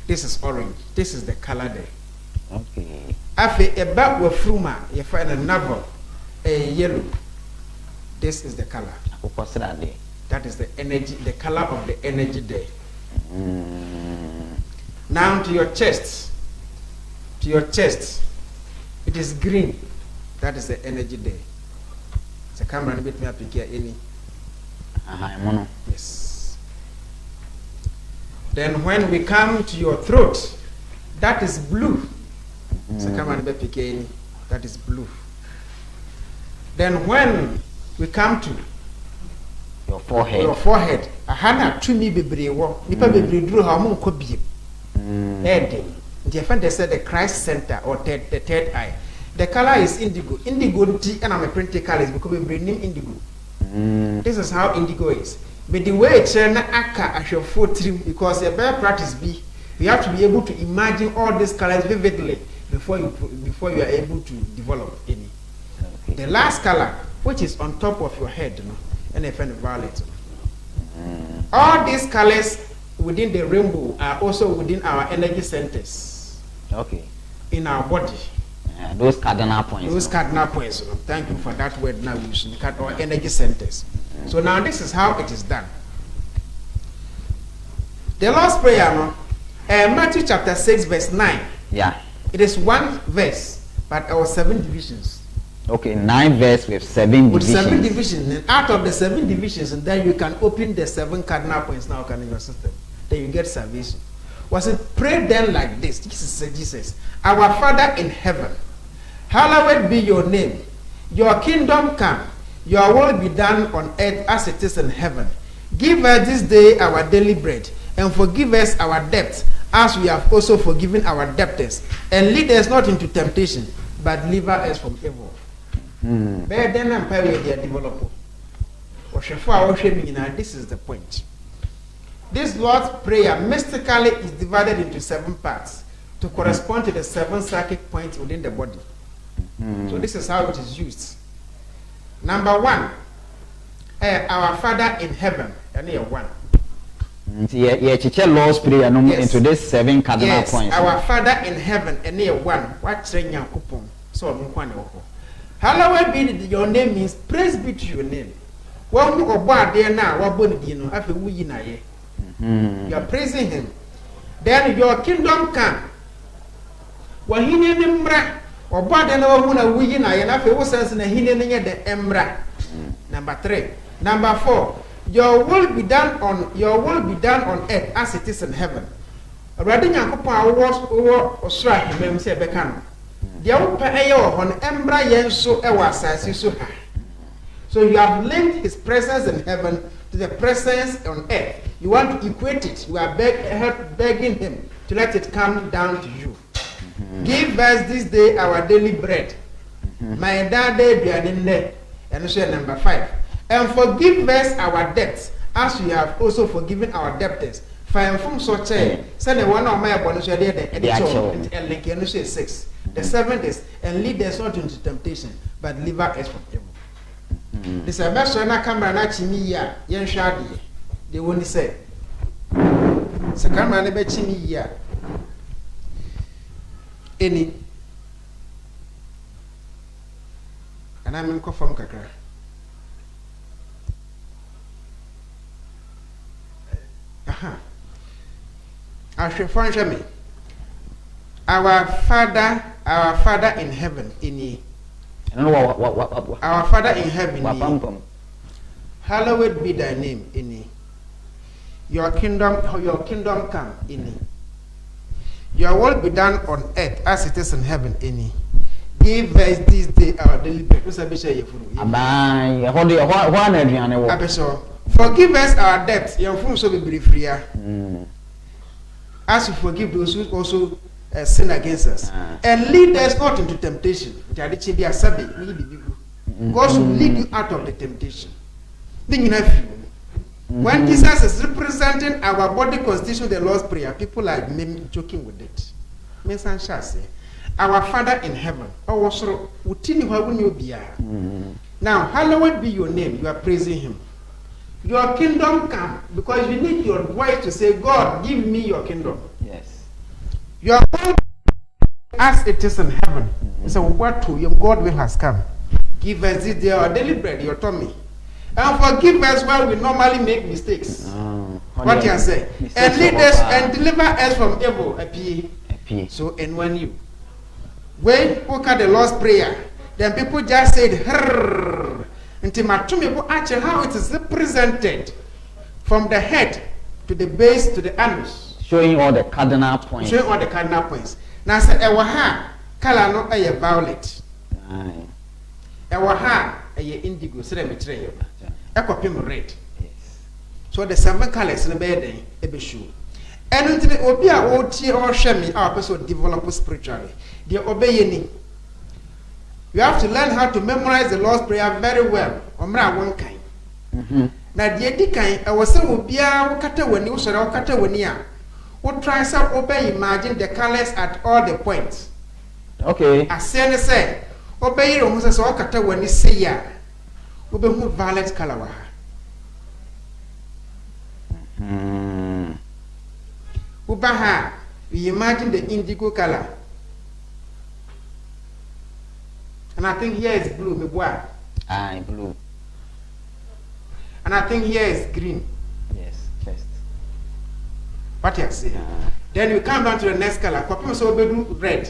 This is orange. This is the color there. Okay. After a back with fruma, you find a navel, a yellow. This is the color. That is the energy, the color of the energy there. Now to your chest. To your chest. It is green. That is the energy there. It's a camera and bit me up here any. Yes. Then when we come to your throat, that is blue. So come on, that is blue. Then when we come to your forehead, a hana to me be brave. Nipa be drew how mon could be. They said the Christ center or the third eye. The color is indigo. Indigo tea and I'm a printed colors because we bring him indigo. This is how indigo is. But the way it's an aka as your foot because a better practice be you have to be able to imagine all these colors vividly before you are able to develop any. Okay. The last color, which is on top of your head, you know, and a violet. All these colors within the rainbow are also within our energy centers. Okay. In our body. Those cardinal points. Those cardinal points. You know. Thank you for that word now using our energy centers. So now this is how it is done. The Lord's Prayer, no? Matthew chapter 6 verse 9. Yeah. It is one verse, but our 7 divisions. Okay, 9 verse with 7 with divisions. 7 divisions. And out of the 7 divisions, and then you can open the 7 cardinal points now in your system. Then you get salvation. Was it pray then like this? Jesus. Our Father in heaven, hallowed be your name. Your kingdom come. Your will be done on earth as it is in heaven. Give us this day our daily bread, and forgive us our debts, as we have also forgiven our debtors. And lead us not into temptation, but deliver us from evil. This is the point. This Lord's Prayer mystically is divided into 7 parts to correspond to the 7 psychic points within the body. So this is how it is used. Number 1, our Father in heaven. One. Lord's Prayer into this 7 cardinal points. Our Father in heaven, one. What so hallowed be your name means praise be to your name. What who are there now? What after we you are praising him. Then your kingdom come. What he named or bad and over we and after what sense in a hidden the embra. Number 3. Number 4. Your will be done on earth as it is in heaven. awurade nyankopɔn a wo osoro ahemam sɛ bɛka no deɛ wopɛ ɛyɛ wɔ hɔ no ɛmbra yɛn so ɛwɔ asase so ha. So you have linked his presence in heaven to the presence on earth. You want to equate it. You are begging him to let it come down to you. Give us this day our daily bread. My daddy bianinde, and so number 5. And forgive us our debts as we have also forgiven our debtors. Fine from such a send one of my bonus and link and 6. The 7th is and lead us not into temptation, but deliver us from evil. This is a best one I come and chimi ya yen shadi. They won't say. So come and be chimi ya. Any. And I'm in from Kakra. Aha. I shall find me. Our Father in heaven, in ye. Our Father in heaven, hallowed be thy name, in your kingdom come, in your will be done on earth as it is in heaven, in give us this day our daily bread. Forgive us our debts, your food so be free. As we forgive those who also sin against us, and lead us not into temptation. God will lead you out of the temptation. When Jesus is representing our body constitution, the Lord's Prayer, people are joking with it. Our Father in heaven, now hallowed be your name. You are praising him. Your kingdom come, because you need your voice to say, God, give me your kingdom. Yes. Your will as it is in heaven. So what to your God will has come. Give us this day our daily bread, your tummy. And forgive us where we normally make mistakes. What you say? And lead us and deliver us from evil. So and when you look at the Lord's Prayer, then people just said Herr. Until my two people actually how it is represented from the head to the base to the anus. Showing all the cardinal points. Showing all the cardinal points. Now I said, "Ewaha, color no a violet. Ewaha a indigo. So let me tell you. Ekopim red. So the 7 colors in the bed, a be sure. And until the obia or tea or shemi, our person develop spiritually. They obey any. You have to learn how to memorize the Lord's Prayer very well. Omra one kind. Now the kind, I was saying, obia wakata when you said wakata when ya. What try some obey imagine the colors at all the points. Okay. As say, obey your Moses or wakata when you say ya. Ube who violet color wa. Ubaha, we imagine the indigo color. And I think here is blue, me boy. Blue. And I think here is green. Yes, first. What you say? Then we come down to the next color. So red.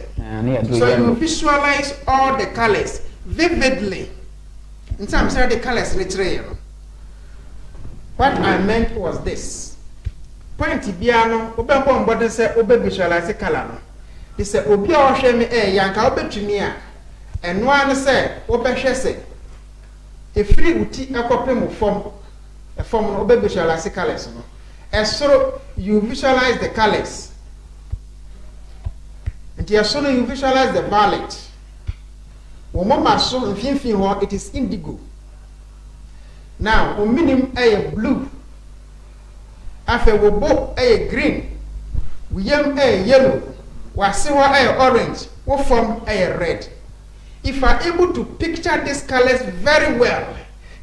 So you visualize all the colors vividly. In terms of the colors literally. What I meant was this. Point biano, obe mbode say obe visualize the color. They say obi a ohwe me yanka obetumi a eno an say obehwe say efiri uti akopem form no obe visualize colors no. Esoro you visualize the colors. And esoro you visualize the violet. Womama so mfimfin ho it is indigo. Now ominim blue. Afe wobo green. Wiyam yellow. Wasiwa orange. Wo form red. If you are able to picture these colors very well,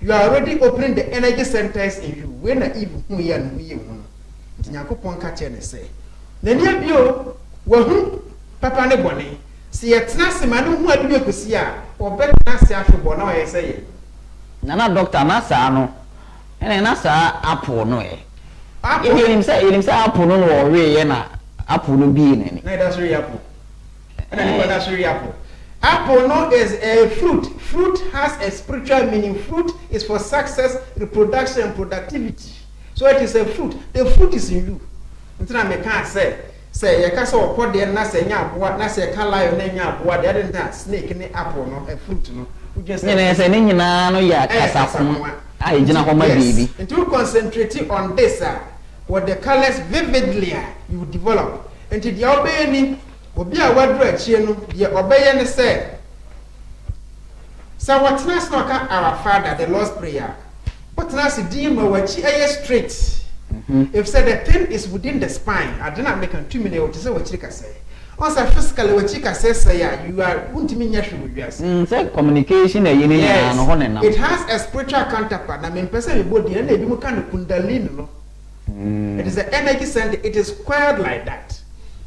you are already opening the energy centers in you. When I even hear you, Nyankopon ka che ne say. Nenia bio wo papa ne bone. Si yetna se ma no hu adu ekosi a, obetna se afebo na o yeseye. Nana doctor na sa no. Ene na sa apple no e. Him say apple no no we ye na apple no bi ne. Na that's really apple. And that's really apple. Apple no is a fruit. Fruit has a spiritual meaning. Fruit is for success, reproduction, and productivity. So it is a fruit. The fruit is in you. Until I can't say, say you can so put the na say nya aboa na say ka lion na nya aboa the other than snake ni apple no a fruit no we just say ni nyina no ya kasafo ai gina ho ma bibi and you concentrate on this what the colors vividly you develop until the obey ni obi a wadru achie no the obey ne say so what nas no ka our father the Lord's prayer what nas di ma wachi straight. If said the thing is within the spine, I do not make a 2 minutes to say what you can say. Also, physically, what you can say, you are won't mean yes. Communication, yes. It has a spiritual counterpart. I mean, person body and maybe kind of kundalini. No, it is an energy center. It is squared like that.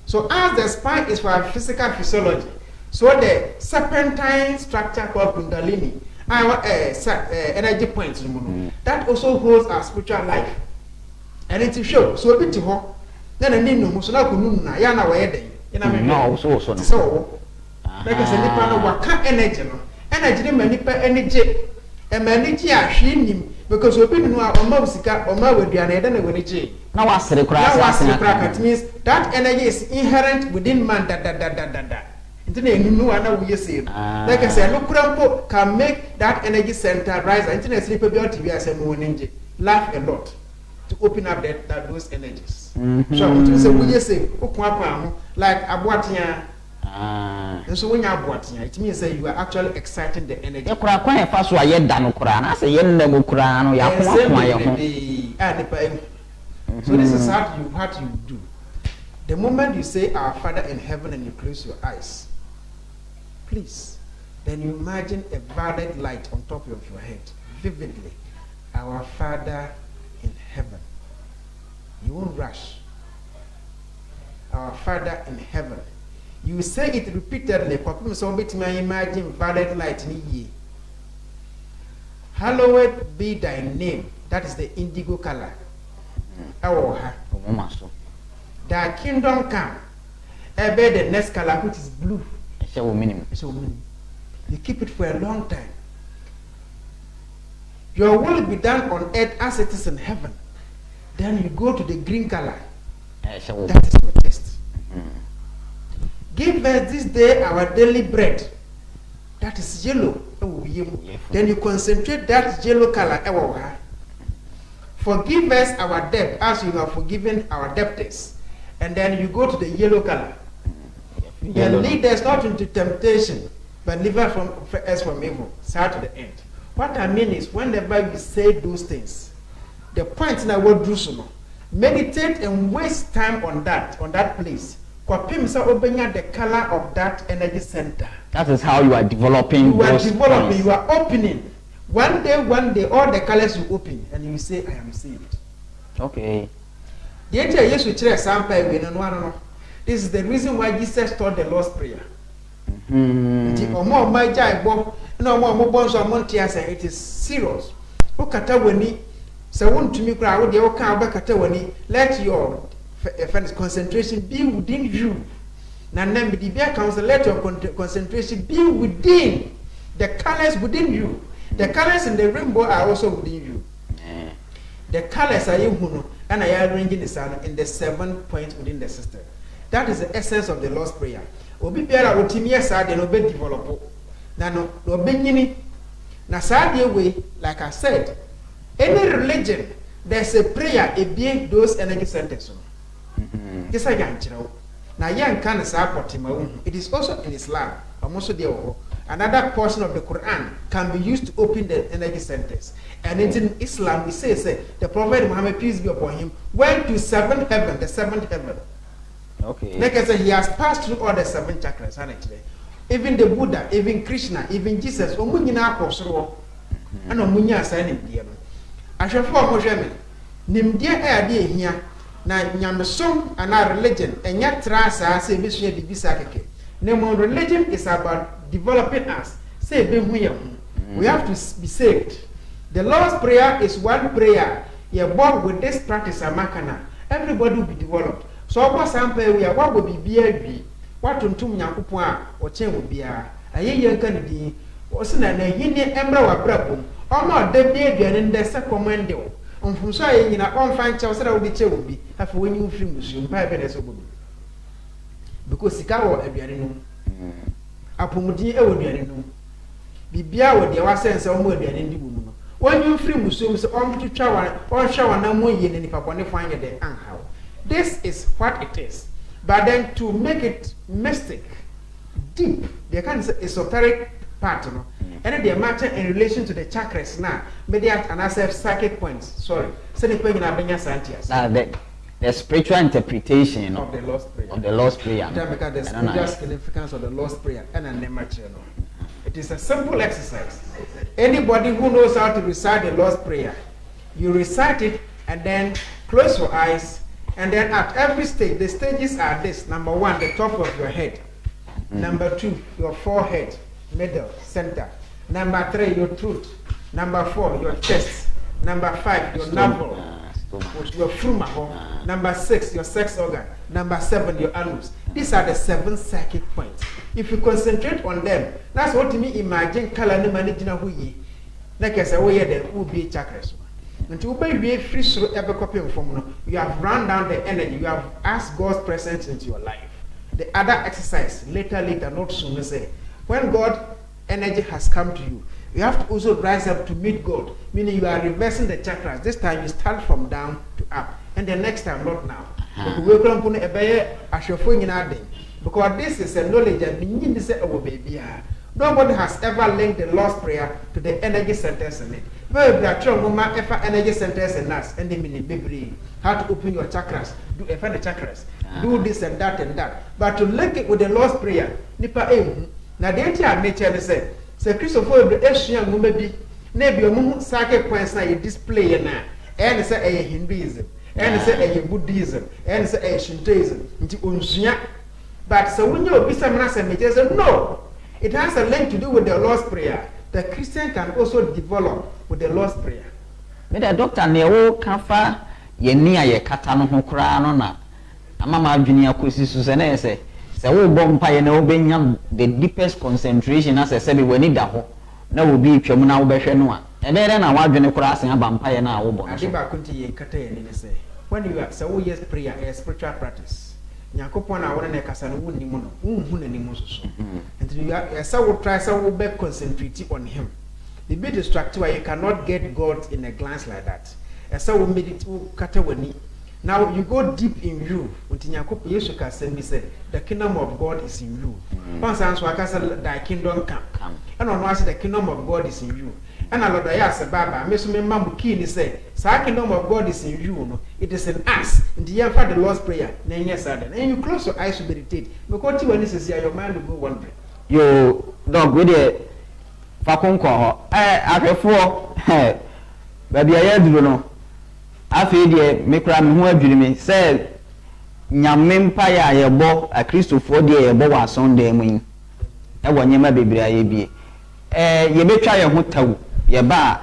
So, as the spine is for physical physiology, so the serpentine structure called kundalini, our energy points, that also holds our spiritual life. And it's show so bit to her. Then I need no muscle na ya na wedding. No, so like I said, nipa what can energy no. Energy ni manipa energy. E manage a him because obi no a oma usika oma weduane e na wanichi. Na wasere kura it means that energy is inherent within man da. Into na enu no ana we say. Like I said, no kurampo can make that energy center rise. Into na sleep be on TV as no ninja. Laugh a lot. To open up those energies. So we just say, like abuatia. And so when you abuatia, it means that you are actually exciting the energy. So this is what you do. The moment you say our Father in heaven and you close your eyes, please, then you imagine a violet light on top of your head, vividly. Our Father in heaven. You won't rush. Our Father in heaven. You say it repeatedly. Imagine violet light. Hallowed be thy name. That is the indigo color. Thy kingdom come. Ebe the next color which is blue. You keep it for a long time. Your will be done on earth as it is in heaven. Then you go to the green color. That is your test. Give us this day our daily bread. That is yellow. Then you concentrate that yellow color. Forgive us our debt as you have forgiven our debtors. And then you go to the yellow color. Then lead us not into temptation, but deliver us from evil. Start to the end. What I mean is, whenever you say those things, the point now what do so. Meditate and waste time on that place. The color of that energy center. That is how you are developing. You are opening. One day, all the colors you open, and you say, I am saved. Okay. This is the reason why Jesus taught the Lord's Prayer. It is serious. Let your concentration be within you. Let your concentration be within the colors within you. The colors in the rainbow are also within you. The colors are you and I are arranging the sun in the 7 points within the system. That is the essence of the Lord's Prayer. Obi biara otimi esa de no be develop na no obenyini na saa way, like I said, any religion there's a prayer ebie those energy centers. This I can na yan kan saa potima. It is also in Islam. Also there another portion of the Quran can be used to open the energy centers. And in Islam we say the Prophet Muhammad, peace be upon him, went to the seventh heaven. Okay. Like I said, he has passed through all the 7 chakras. Even the Buddha, even Krishna, even Jesus, Omunyina Apostle, and Omunya signing dear. I shall form Mojame. Nim dear idea here. Na Nyamsum and our religion, and yet Trasa say Bishop de Bisake. No more religion is about developing us. Say, we have to be saved. The Lord's Prayer is one prayer. You're born with this practice, Amakana. Everybody will be developed. So what sample we are what will be BIB, what to Yakupua or Chen will be a young Kennedy, or Sina, Yini Embra or Brabum, or more the baby and the second on from saying in our own fine child, will be have when you film with you, 5 minutes. because sika wo aduane no apomudi e wo aduane no bibia wo de wa sense o mo aduane ndi mu no wonyu free musuo so on twitwa wa on hwa wa na mo ye ne nipa bone fan ye de anhaw. This is what it is, but then to make it mystic, deep, they can say esoteric part, you know, and they matter in relation to the chakras now. Mediate and as psychic points. Sorry, so the point in Abenya Santias. The spiritual interpretation of the Lord's Prayer. Of the Lord's Prayer. Because the spiritual significance of the Lord's Prayer and a name. It is a simple exercise. Anybody who knows how to recite the Lord's Prayer, you recite it and then close your eyes. And then at every stage, the stages are this. Number 1, the top of your head. Number 2, your forehead, middle, center. Number 3, your throat. Number 4, your chest. Number 5, your navel, your fruma. Number 6, your sex organ. Number 7, your anus. These are the 7 psychic points. If you concentrate on them, that's what me imagine color no managina hu yi. Like I say, we are the ubi chakras. Until we free through every copy of form, you have run down the energy, you have asked God's presence into your life. The other exercise, later, not soon, say, when God energy has come to you, you have to also rise up to meet God, meaning you are reversing the chakras. This time you start from down to up, and the next time, not now. Because this is a knowledge that means this is our baby. Nobody has ever linked the Lord's Prayer to the energy centers in it. But there are energy centers in us, and they mean baby. How to open your chakras, do the chakras, do this and that. But to link it with the Lord's Prayer, nipa now the entire nature say Christopher the Asian woman maybe a psychic points now you display now, and say a Hinduism, and say a Buddhism, and say a Shintoism, into unsunya. But so when you be some say no. It has a link to do with the Lord's Prayer. The Christian can also develop with the Lord's Prayer. But the doctor newo kafa ye ni aye kata no ho kra no na amama adwene akosi so se na say wo bom pa ye na wo benya the deepest concentration as say be wani da ho na wo bi twam na wo behwe no a e be na wa adwene kra asen aba mpa ye na wo bom so ba kunti ye kata ye ni say when you are so yes prayer a spiritual practice Nyakopon na wona na kasa no wonni mu no unhu na nimu so and you are wo try so wo be concentrate on him. The be distracted why you cannot get God in a glance like that. Esa wo meditate wo kata wani. Now you go deep in you. Unti Nyakopon Yesu ka say me say the kingdom of God is in you. Once answer akasa thy kingdom come. And on one say the kingdom of God is in you. And Lord Ayass Baba, me so me mambu key say, "Sa kingdom of God is in you, no? It is in us." In the year for the Lord's Prayer, then yes, and you close your eyes to meditate. Because when this is here, your mind will go wandering. Yo, dog, with it, Fakonko, after baby, I do know. After the make ram who have me said, Yam Paya, your bo, a Christopher, dear, boa Sunday, wing. I want your baby, I be. You may try a hotel. Ye ba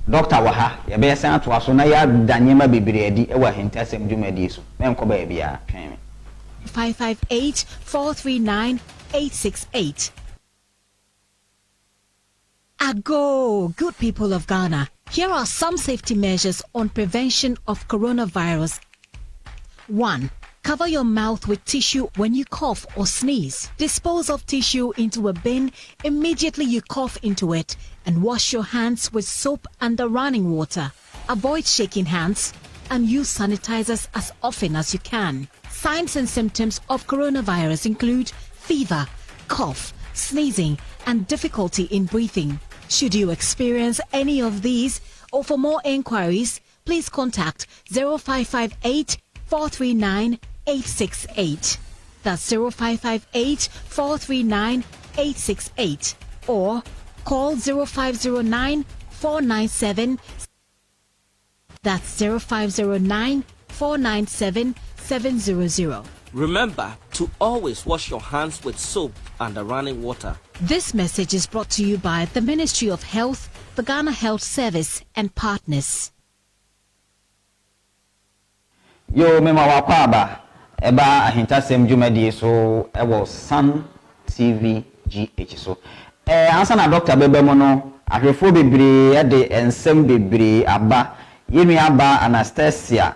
doctor wa ha ye be san to aso na ya danyema bebredi e wa hentasem dwumadi so me nko ba bia twen 558-439-868. Ago, good people of Ghana. Here are some safety measures on prevention of coronavirus. 1. Cover your mouth with tissue when you cough or sneeze. Dispose of tissue into a bin immediately you cough into it and wash your hands with soap and the running water. Avoid shaking hands and use sanitizers as often as you can. Signs and symptoms of coronavirus include fever, cough, sneezing, and difficulty in breathing. Should you experience any of these, or for more inquiries, please contact 0558 439 868. That's 0558 439 868 or call 0509 497. That's 0509 497 700. Remember to always wash your hands with soap and running water. This message is brought to you by the Ministry of Health, the Ghana Health Service, and partners. Yo mema wakwaba eba ahintasem dwumadi so ewo Sun TV GH so ansa na doctor bebemo no ahwefo bebre de ensem bebre aba yemi aba Anastasia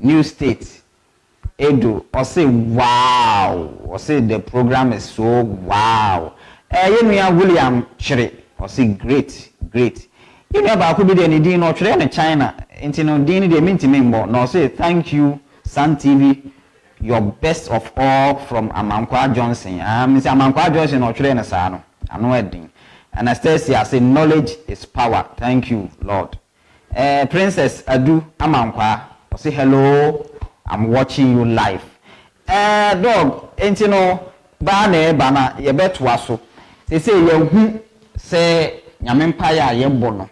New State Edo o say wow wow. Or say the program is so wow. You know William Chere. Or say great. You know about could be the Nidin or China China. Into no Dini de Mintimimbo. No say thank you, Sun TV. Your best of all from Amankwa Johnson. Mr. Amankwa Johnson or Chile Sano. I'm wedding. Anastasia, I say knowledge is power. Thank you, Lord. Princess Adu Amankwa. I say hello. I'm watching you live. Dog, ain't you know, bana, ye bet waso. They say ye say Yamempire ye bono.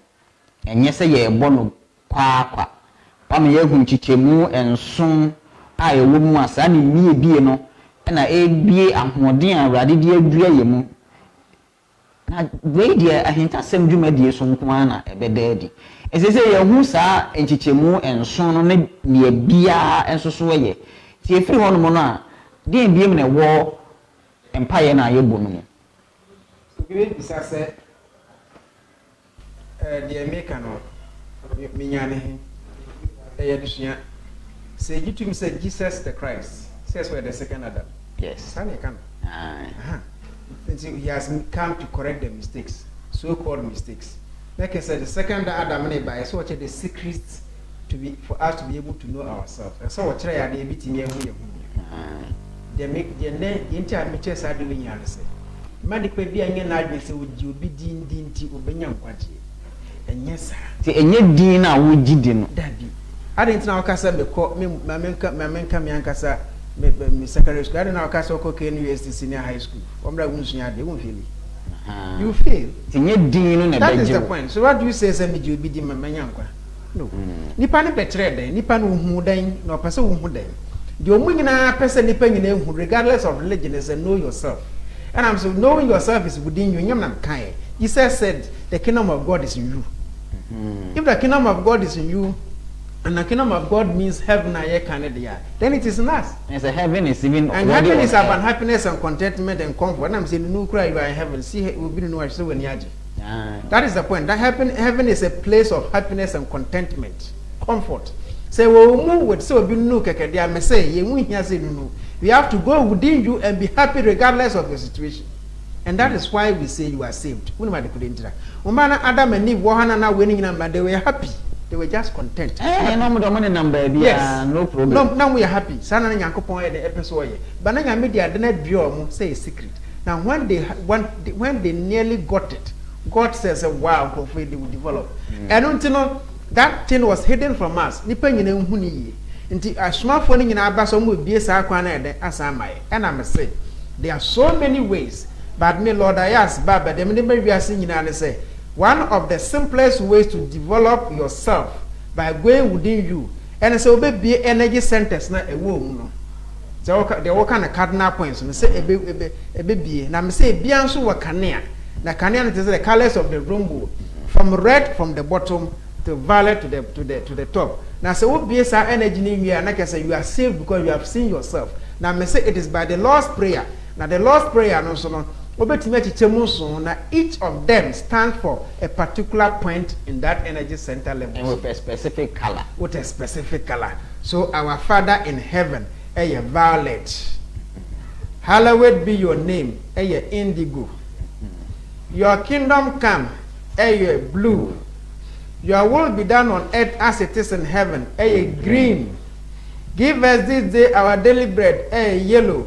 And yes, say ye bono kwa. Pam ye chichemu and soon. I a woman was any me be no, and I be a more dear radidie dream. Now, dear, I hint at some jumedia some kwana a bed daddy. As they say, who saw and chichemu and son on it near beer and so sway. See if you want mona, dear be in a war empire na ye bono. Great Bissassa, the American Minyane, a say you to him said Jesus the Christ. Says where the second Adam. Yes. Sunny come. He has come to correct the mistakes, so-called mistakes. Like I said, the second Adam by so much the secrets to be for us to be able to know ourselves. And so what try the bit in they make the intermediate side doing answer. Medical be an argument would you be dean to Ubenian Quachi. And yes, sir. See, and yet, Dina would didn't. Daddy. I didn't know Casa me Miancasa, secondary school. I didn't know Casa Cocaine USD Senior High School. They won't feel it. You feel? That is the point. So, what do you say? Send you be the Manyanka? No. Nipan betrayed, Nipan who dying, no person who dying. The Omina person depending who, regardless of religion, is know yourself. And I'm so knowing yourself is within you. Yamam Kai. Jesus said, the kingdom of God is in you. If the kingdom of God is in you, and the kingdom of God means heaven, then it is in us. Yes, heaven is even. And heaven is about happiness and contentment and comfort. And I'm saying, no cry, you are in heaven. See, we'll be no so when yaji. That is the point. That heaven is a place of happiness and contentment, comfort. Say, well, move with so be no keke. They are say, you won't hear say no. We have to go within you and be happy regardless of the situation. And that is why we say you are saved. Umana Adam and Eve, Wahana now winning number, they were happy. They were just content. Yes. No problem. Now we are happy. Sana Yankopon the episode. But now media the net view say a secret. Now when they nearly got it, God says, wow, hopefully they will develop. And until know that thing was hidden from us. Nipen in huni. Until a smartphone in our basom will be a sakwana as am I. And I must say, there are so many ways. But me, Lord, I ask Baba, the minute we are singing and say, one of the simplest ways to develop yourself by going within you. And so be energy centers not a womb. So they all kind of cardinal points. Me say a baby. Now me say biansu wa kania. Na kania is the colors of the rainbow, from red from the bottom to violet to the top. Now so what be energy in you? And like I say, you are saved because you have seen yourself. Now me say it is by the Lord's prayer. Now the Lord's prayer no so each of them stands for a particular point in that energy center level. And with a specific color. With a specific color. So our Father in heaven, violet. Hallowed be your name, indigo. Your kingdom come, blue. Your will be done on earth as it is in heaven, green. Give us this day our daily bread, yellow.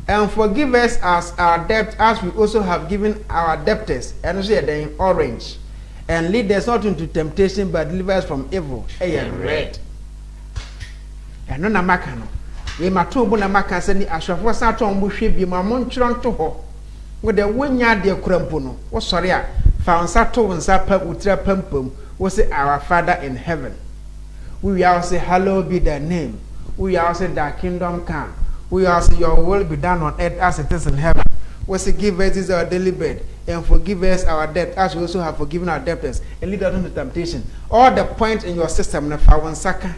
And forgive us as our debt, as we also have given our debtors. And say then orange. And lead us not into temptation, but deliver us from evil. Red. And no namakano. We matumbo namaka seni ashafo sato mbuhwe bi mamonchro nto ho. Wo de wonya de kurampono. Wo sori a fa nsato nsa pa utira pampam. Wo say our Father in heaven. We will say hallowed be thy name. We will say thy kingdom come. We ask your will be done on earth as it is in heaven. We say, give us this our daily bread, and forgive us our debt as we also have forgiven our debtors, and lead us into temptation. All the points in your system, na fa wansaka.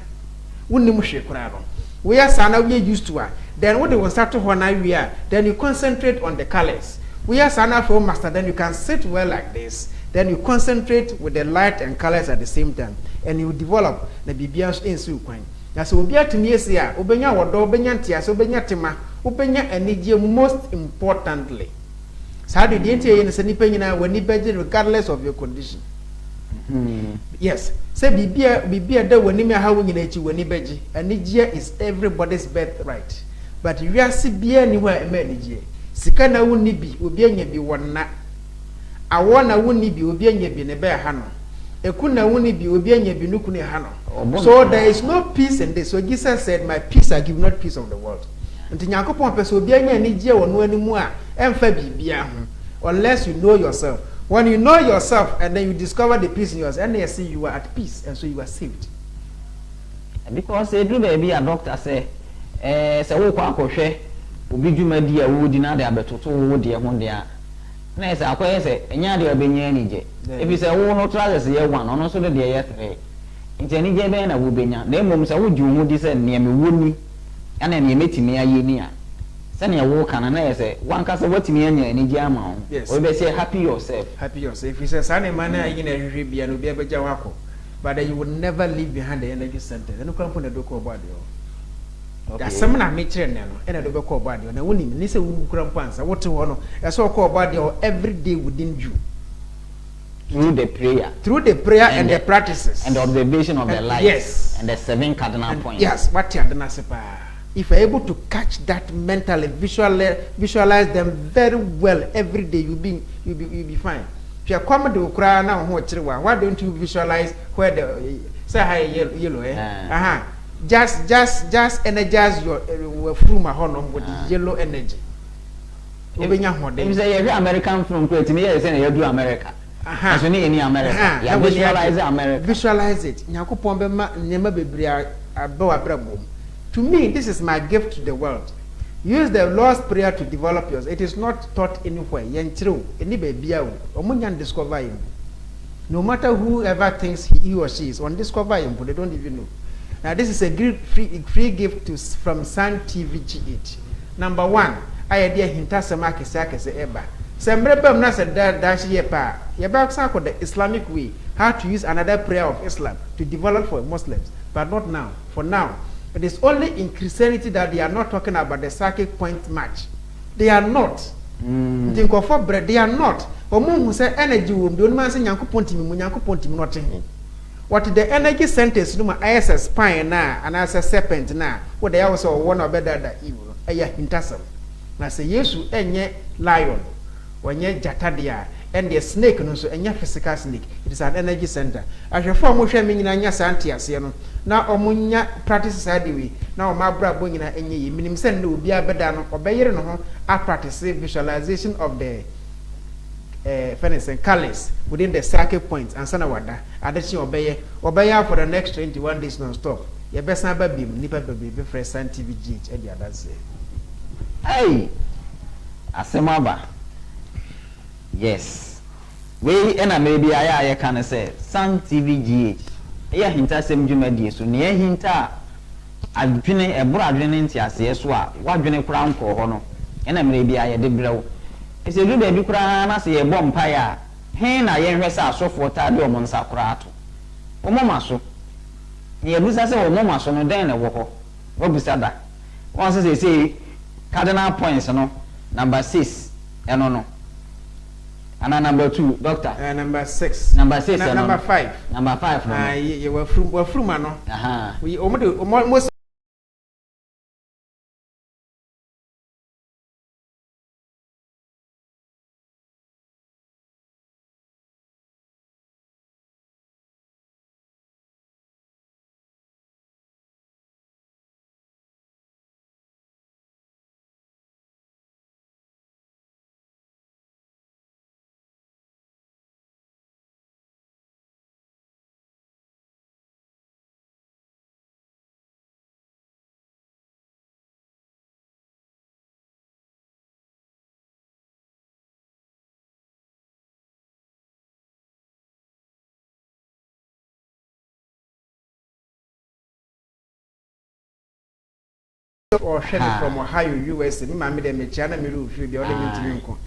We are sana we used to her. Then what they will start to we are. Then you concentrate on the colors. We are sana for master. Then you can sit well like this. Then you concentrate with the light and colors at the same time, and you develop the BBS in Suquine. na so obi atumi esi a obenya wodo obenya ntiase obenya tema obenya anigye most importantly saa de die ntie ne se nipa nyina wani beje regardless of your condition. Yes, say bibia da wani me ha wonyina echi wani beje anigye is everybody's birthright, but you are si bia ni wa ema anigye sika na woni bi obi anya bi wonna awo na woni bi obi anya bi ne be ha no eku na woni bi obi anya bi nuku ne ha no. So there is no peace in this. So Jesus said, my peace I give, not peace of the world. Nti Nyankopon pese obi anya anigye wono animu a emfa bibia ho unless you know yourself. When you know yourself and then you discover the peace in yourself, and you see you are at peace and so you are saved. Because every baby a doctor say wo kwa akwohwe obi dwuma di a wo di na de abetoto wo de ho de a na ese akoye se enya de obenya anije if you say wo no trousers ye 1 ono so de ye 3 nti anije be na wo benya na emom se wo dwumu di se ne me woni ana ne metimi aye ni a se ne wo kana na ese wanka se watimi anya anije ama ho o be say happy yourself if you say sane man na yin ahwehwe bia no bia beja wako, but you will never leave behind the energy center. Then come put the doko body. Okay. Some na me chere no e na do be call body na woni ni se wu kura mpansa wote ho no e so call body every day within you through the prayer and the practices and the observation of the life. Yes, and the 7 cardinal points. Yes, what you are sepa. If you're able to catch that mentally, visualize them very well every day, you'll be fine. If you're coming to cry now, why don't you visualize where the say hi yellow just energize your through my horn with the yellow energy. If say every American film create me say you do America. As you need in America. Yeah, visualize America. Visualize it. Nyakopon be ma nyema bebre abawa brabom. To me, this is my gift to the world. Use the Lord's Prayer to develop yours. It is not taught anywhere. Yenchiro, any baby, omunyan discover him. No matter whoever thinks he or she is, on discover him, but they don't even know. Now, this is a great free gift from Sun TV GH. Number 1, I idea hinta samake se eba. Sembrebem na se dash ye pa. Yeba sako the Islamic way, how to use another prayer of Islam to develop for Muslims, but not now. For now, it is only in Christianity that they are not talking about the psychic point match. They are not. Think of for bread. They are not. Omo who say energy womb. The only man say Nyankopon timi not him. What the energy centers no Ayass spine na and as a serpent na. What they also one or better that evil. Aya hintasam. Na say Yesu enye lion. Wenye jatadia. And the snake no so enya physical snake. It is an energy center. As your form of shaming na nya santi asiano. Na omunya practice side way. Na o mabra bo nyina enye yi. Minim se na obi abeda no obeyere no ho a practice visualization of the furnace and colors within the circle points and sana wada. Adechi obeye for the next 21 days non stop. Ye besa ba bim nipa be fresh Sun TV GH e dia dance. Hey. Asemaba. Yes. We ena maybe aya can say Sun TV GH. Eya hinta sem dwumadi so ne hinta adwene ebro adwene ntiase so a wadwene kura nko ho no ena maybe aya de brew. Ese du ba bi kura na se ye bom pa ya hen na ye hwese asofo ta de omo nsa kura ato. Omo maso. Ye busa se omo maso no den na wo ho. Wo busa da. Won say cardinal points no number 6 eno no. And number 2, doctor. Number 6. Number 6. Number 5. Number 5. No. You were from no. We almost. Or from Ohio, USA. Me mama de me chana me ru fi de o de me tiri nko.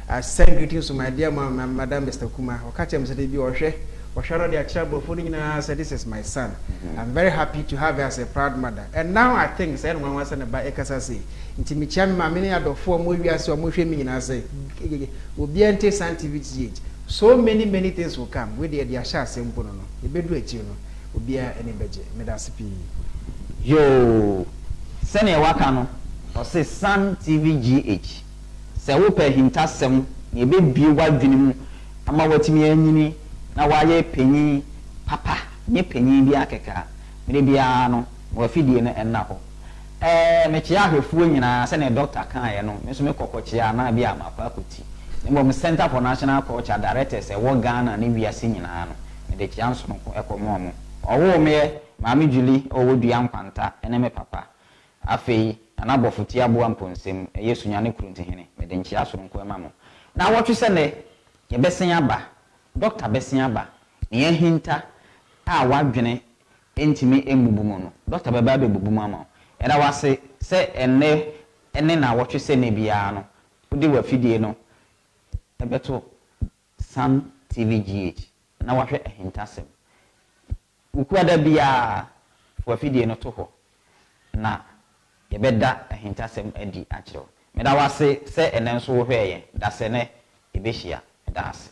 I send greetings to my dear mama, Madam Mr. Kuma. O ka chem se de bi o hwe Osharo the Achabo Funina said, "This is my son. I'm very happy to have her as a proud mother." And now I think, said one was about Ekasasi. Intimicham, many other 4 movies or Mushimi, and I say, will be anti scientific. So many things will come with the Asha Sempono. The bedroom, you know, will be any budget. Medasipi. Yo, Senior Wakano, or say Sun TV GH. Say, Whoopер Hintasem, ye be white vinim, Amawatimi, na waye penyi papa nye penyi bi akeka me bia no wo fidie no enna ho me chia ahwefuo nyina se ne doctor kan ye no me so me kokochia na bia amafa akoti me Center for National Culture Director se wo Ghana ne wiase nyina no me de chia nso ko ekomo mo owo me maami Julie owo dua nkwanta ene me papa afei anabofoti aboa mponsem yesu nyane kurunti hene me de nchia so nko ema mo na wotwe se ne ye besen aba Doctor Besiaba, near hinta, wadwene, intimi embubumo no. Doctor Bababe bubumama. And I was say, and then I watch you say Nebiano. Who do a fidie no? A better Sun TVGH. Now watch a hintasem. Ukwada be a for fidie no toho. Na, ye beda a hintasem edi actual. And I was say, and then so where that's a ne, Ibishia, that's.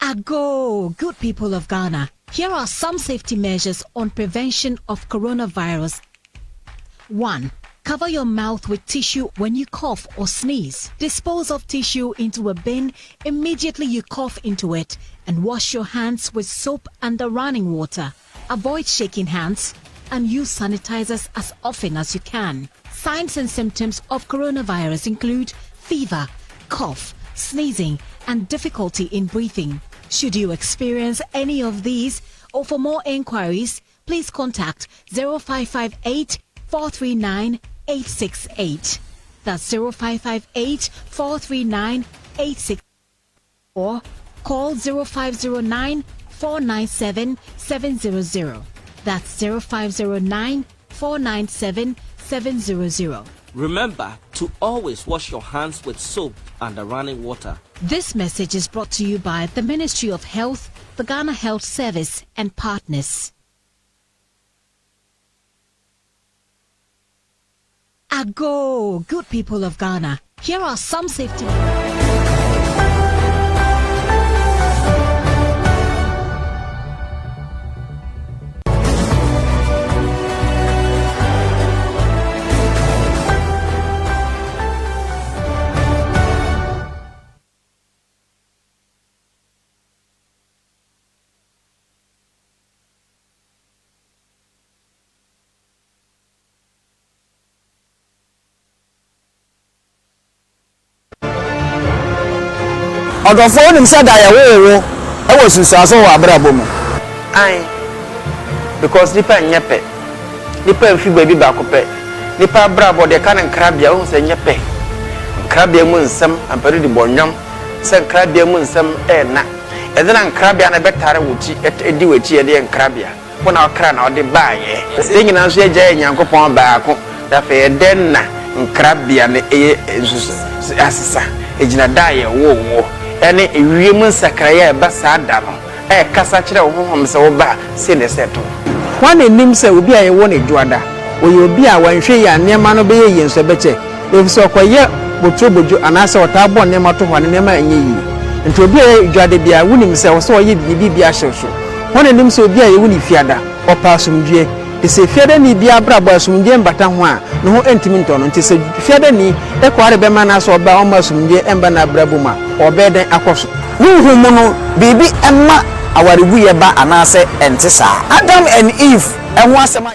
Ago, good people of Ghana. Here are some safety measures on prevention of coronavirus. 1. Cover your mouth with tissue when you cough or sneeze. Dispose of tissue into a bin immediately you cough into it and wash your hands with soap and the running water. Avoid shaking hands and use sanitizers as often as you can. Signs and symptoms of coronavirus include fever, cough, sneezing, and difficulty in breathing. Should you experience any of these, or for more inquiries, please contact 0558 439 868. That's 0558 439 868. Or call 0509 497 700. That's 0509 497 700. Remember to always wash your hands with soap and the running water. This message is brought to you by the Ministry of Health, the Ghana Health Service, and partners. Ago, good people of Ghana. Here are some safety. Odofo nim say da yawo e wo susaso wa brabo mu Ai because nipa nyepe nipa mfi baby ba ko pe nipa brabo de kan nkrabia wo se nyepe nkrabia mu nsam ampere di bonyam se nkrabia mu nsam na edena nkrabia na betare wuti edi wachi ede nkrabia wona okra na ode baaye se nyina so agya nyankopon baako da fe den na nkrabia na asisa ejina daye wo ene ewiem nsakraya ba saada no kasa kire wo honhom se wo ba se ne seto wan enim se obi aye wo ne juada oye obi a wanhwe ya nema no be ye nso beche efise okoye botrobojo anase otabo nema to hwane nema anye yi nti obi aye juade bia wonim se wo so oye bibia hyeso wan enim se obi aye woni fiada opa asomdue ese fiada ni bia brabo asomdue mbata ho a no ho entimi ntono nti se fiada ni ekware be mana so oba o masomdue emba na brabo ma obeden akoso huhu mu no bibi emma awarebu ye ba anase ente saa Adam and Eve enwo asema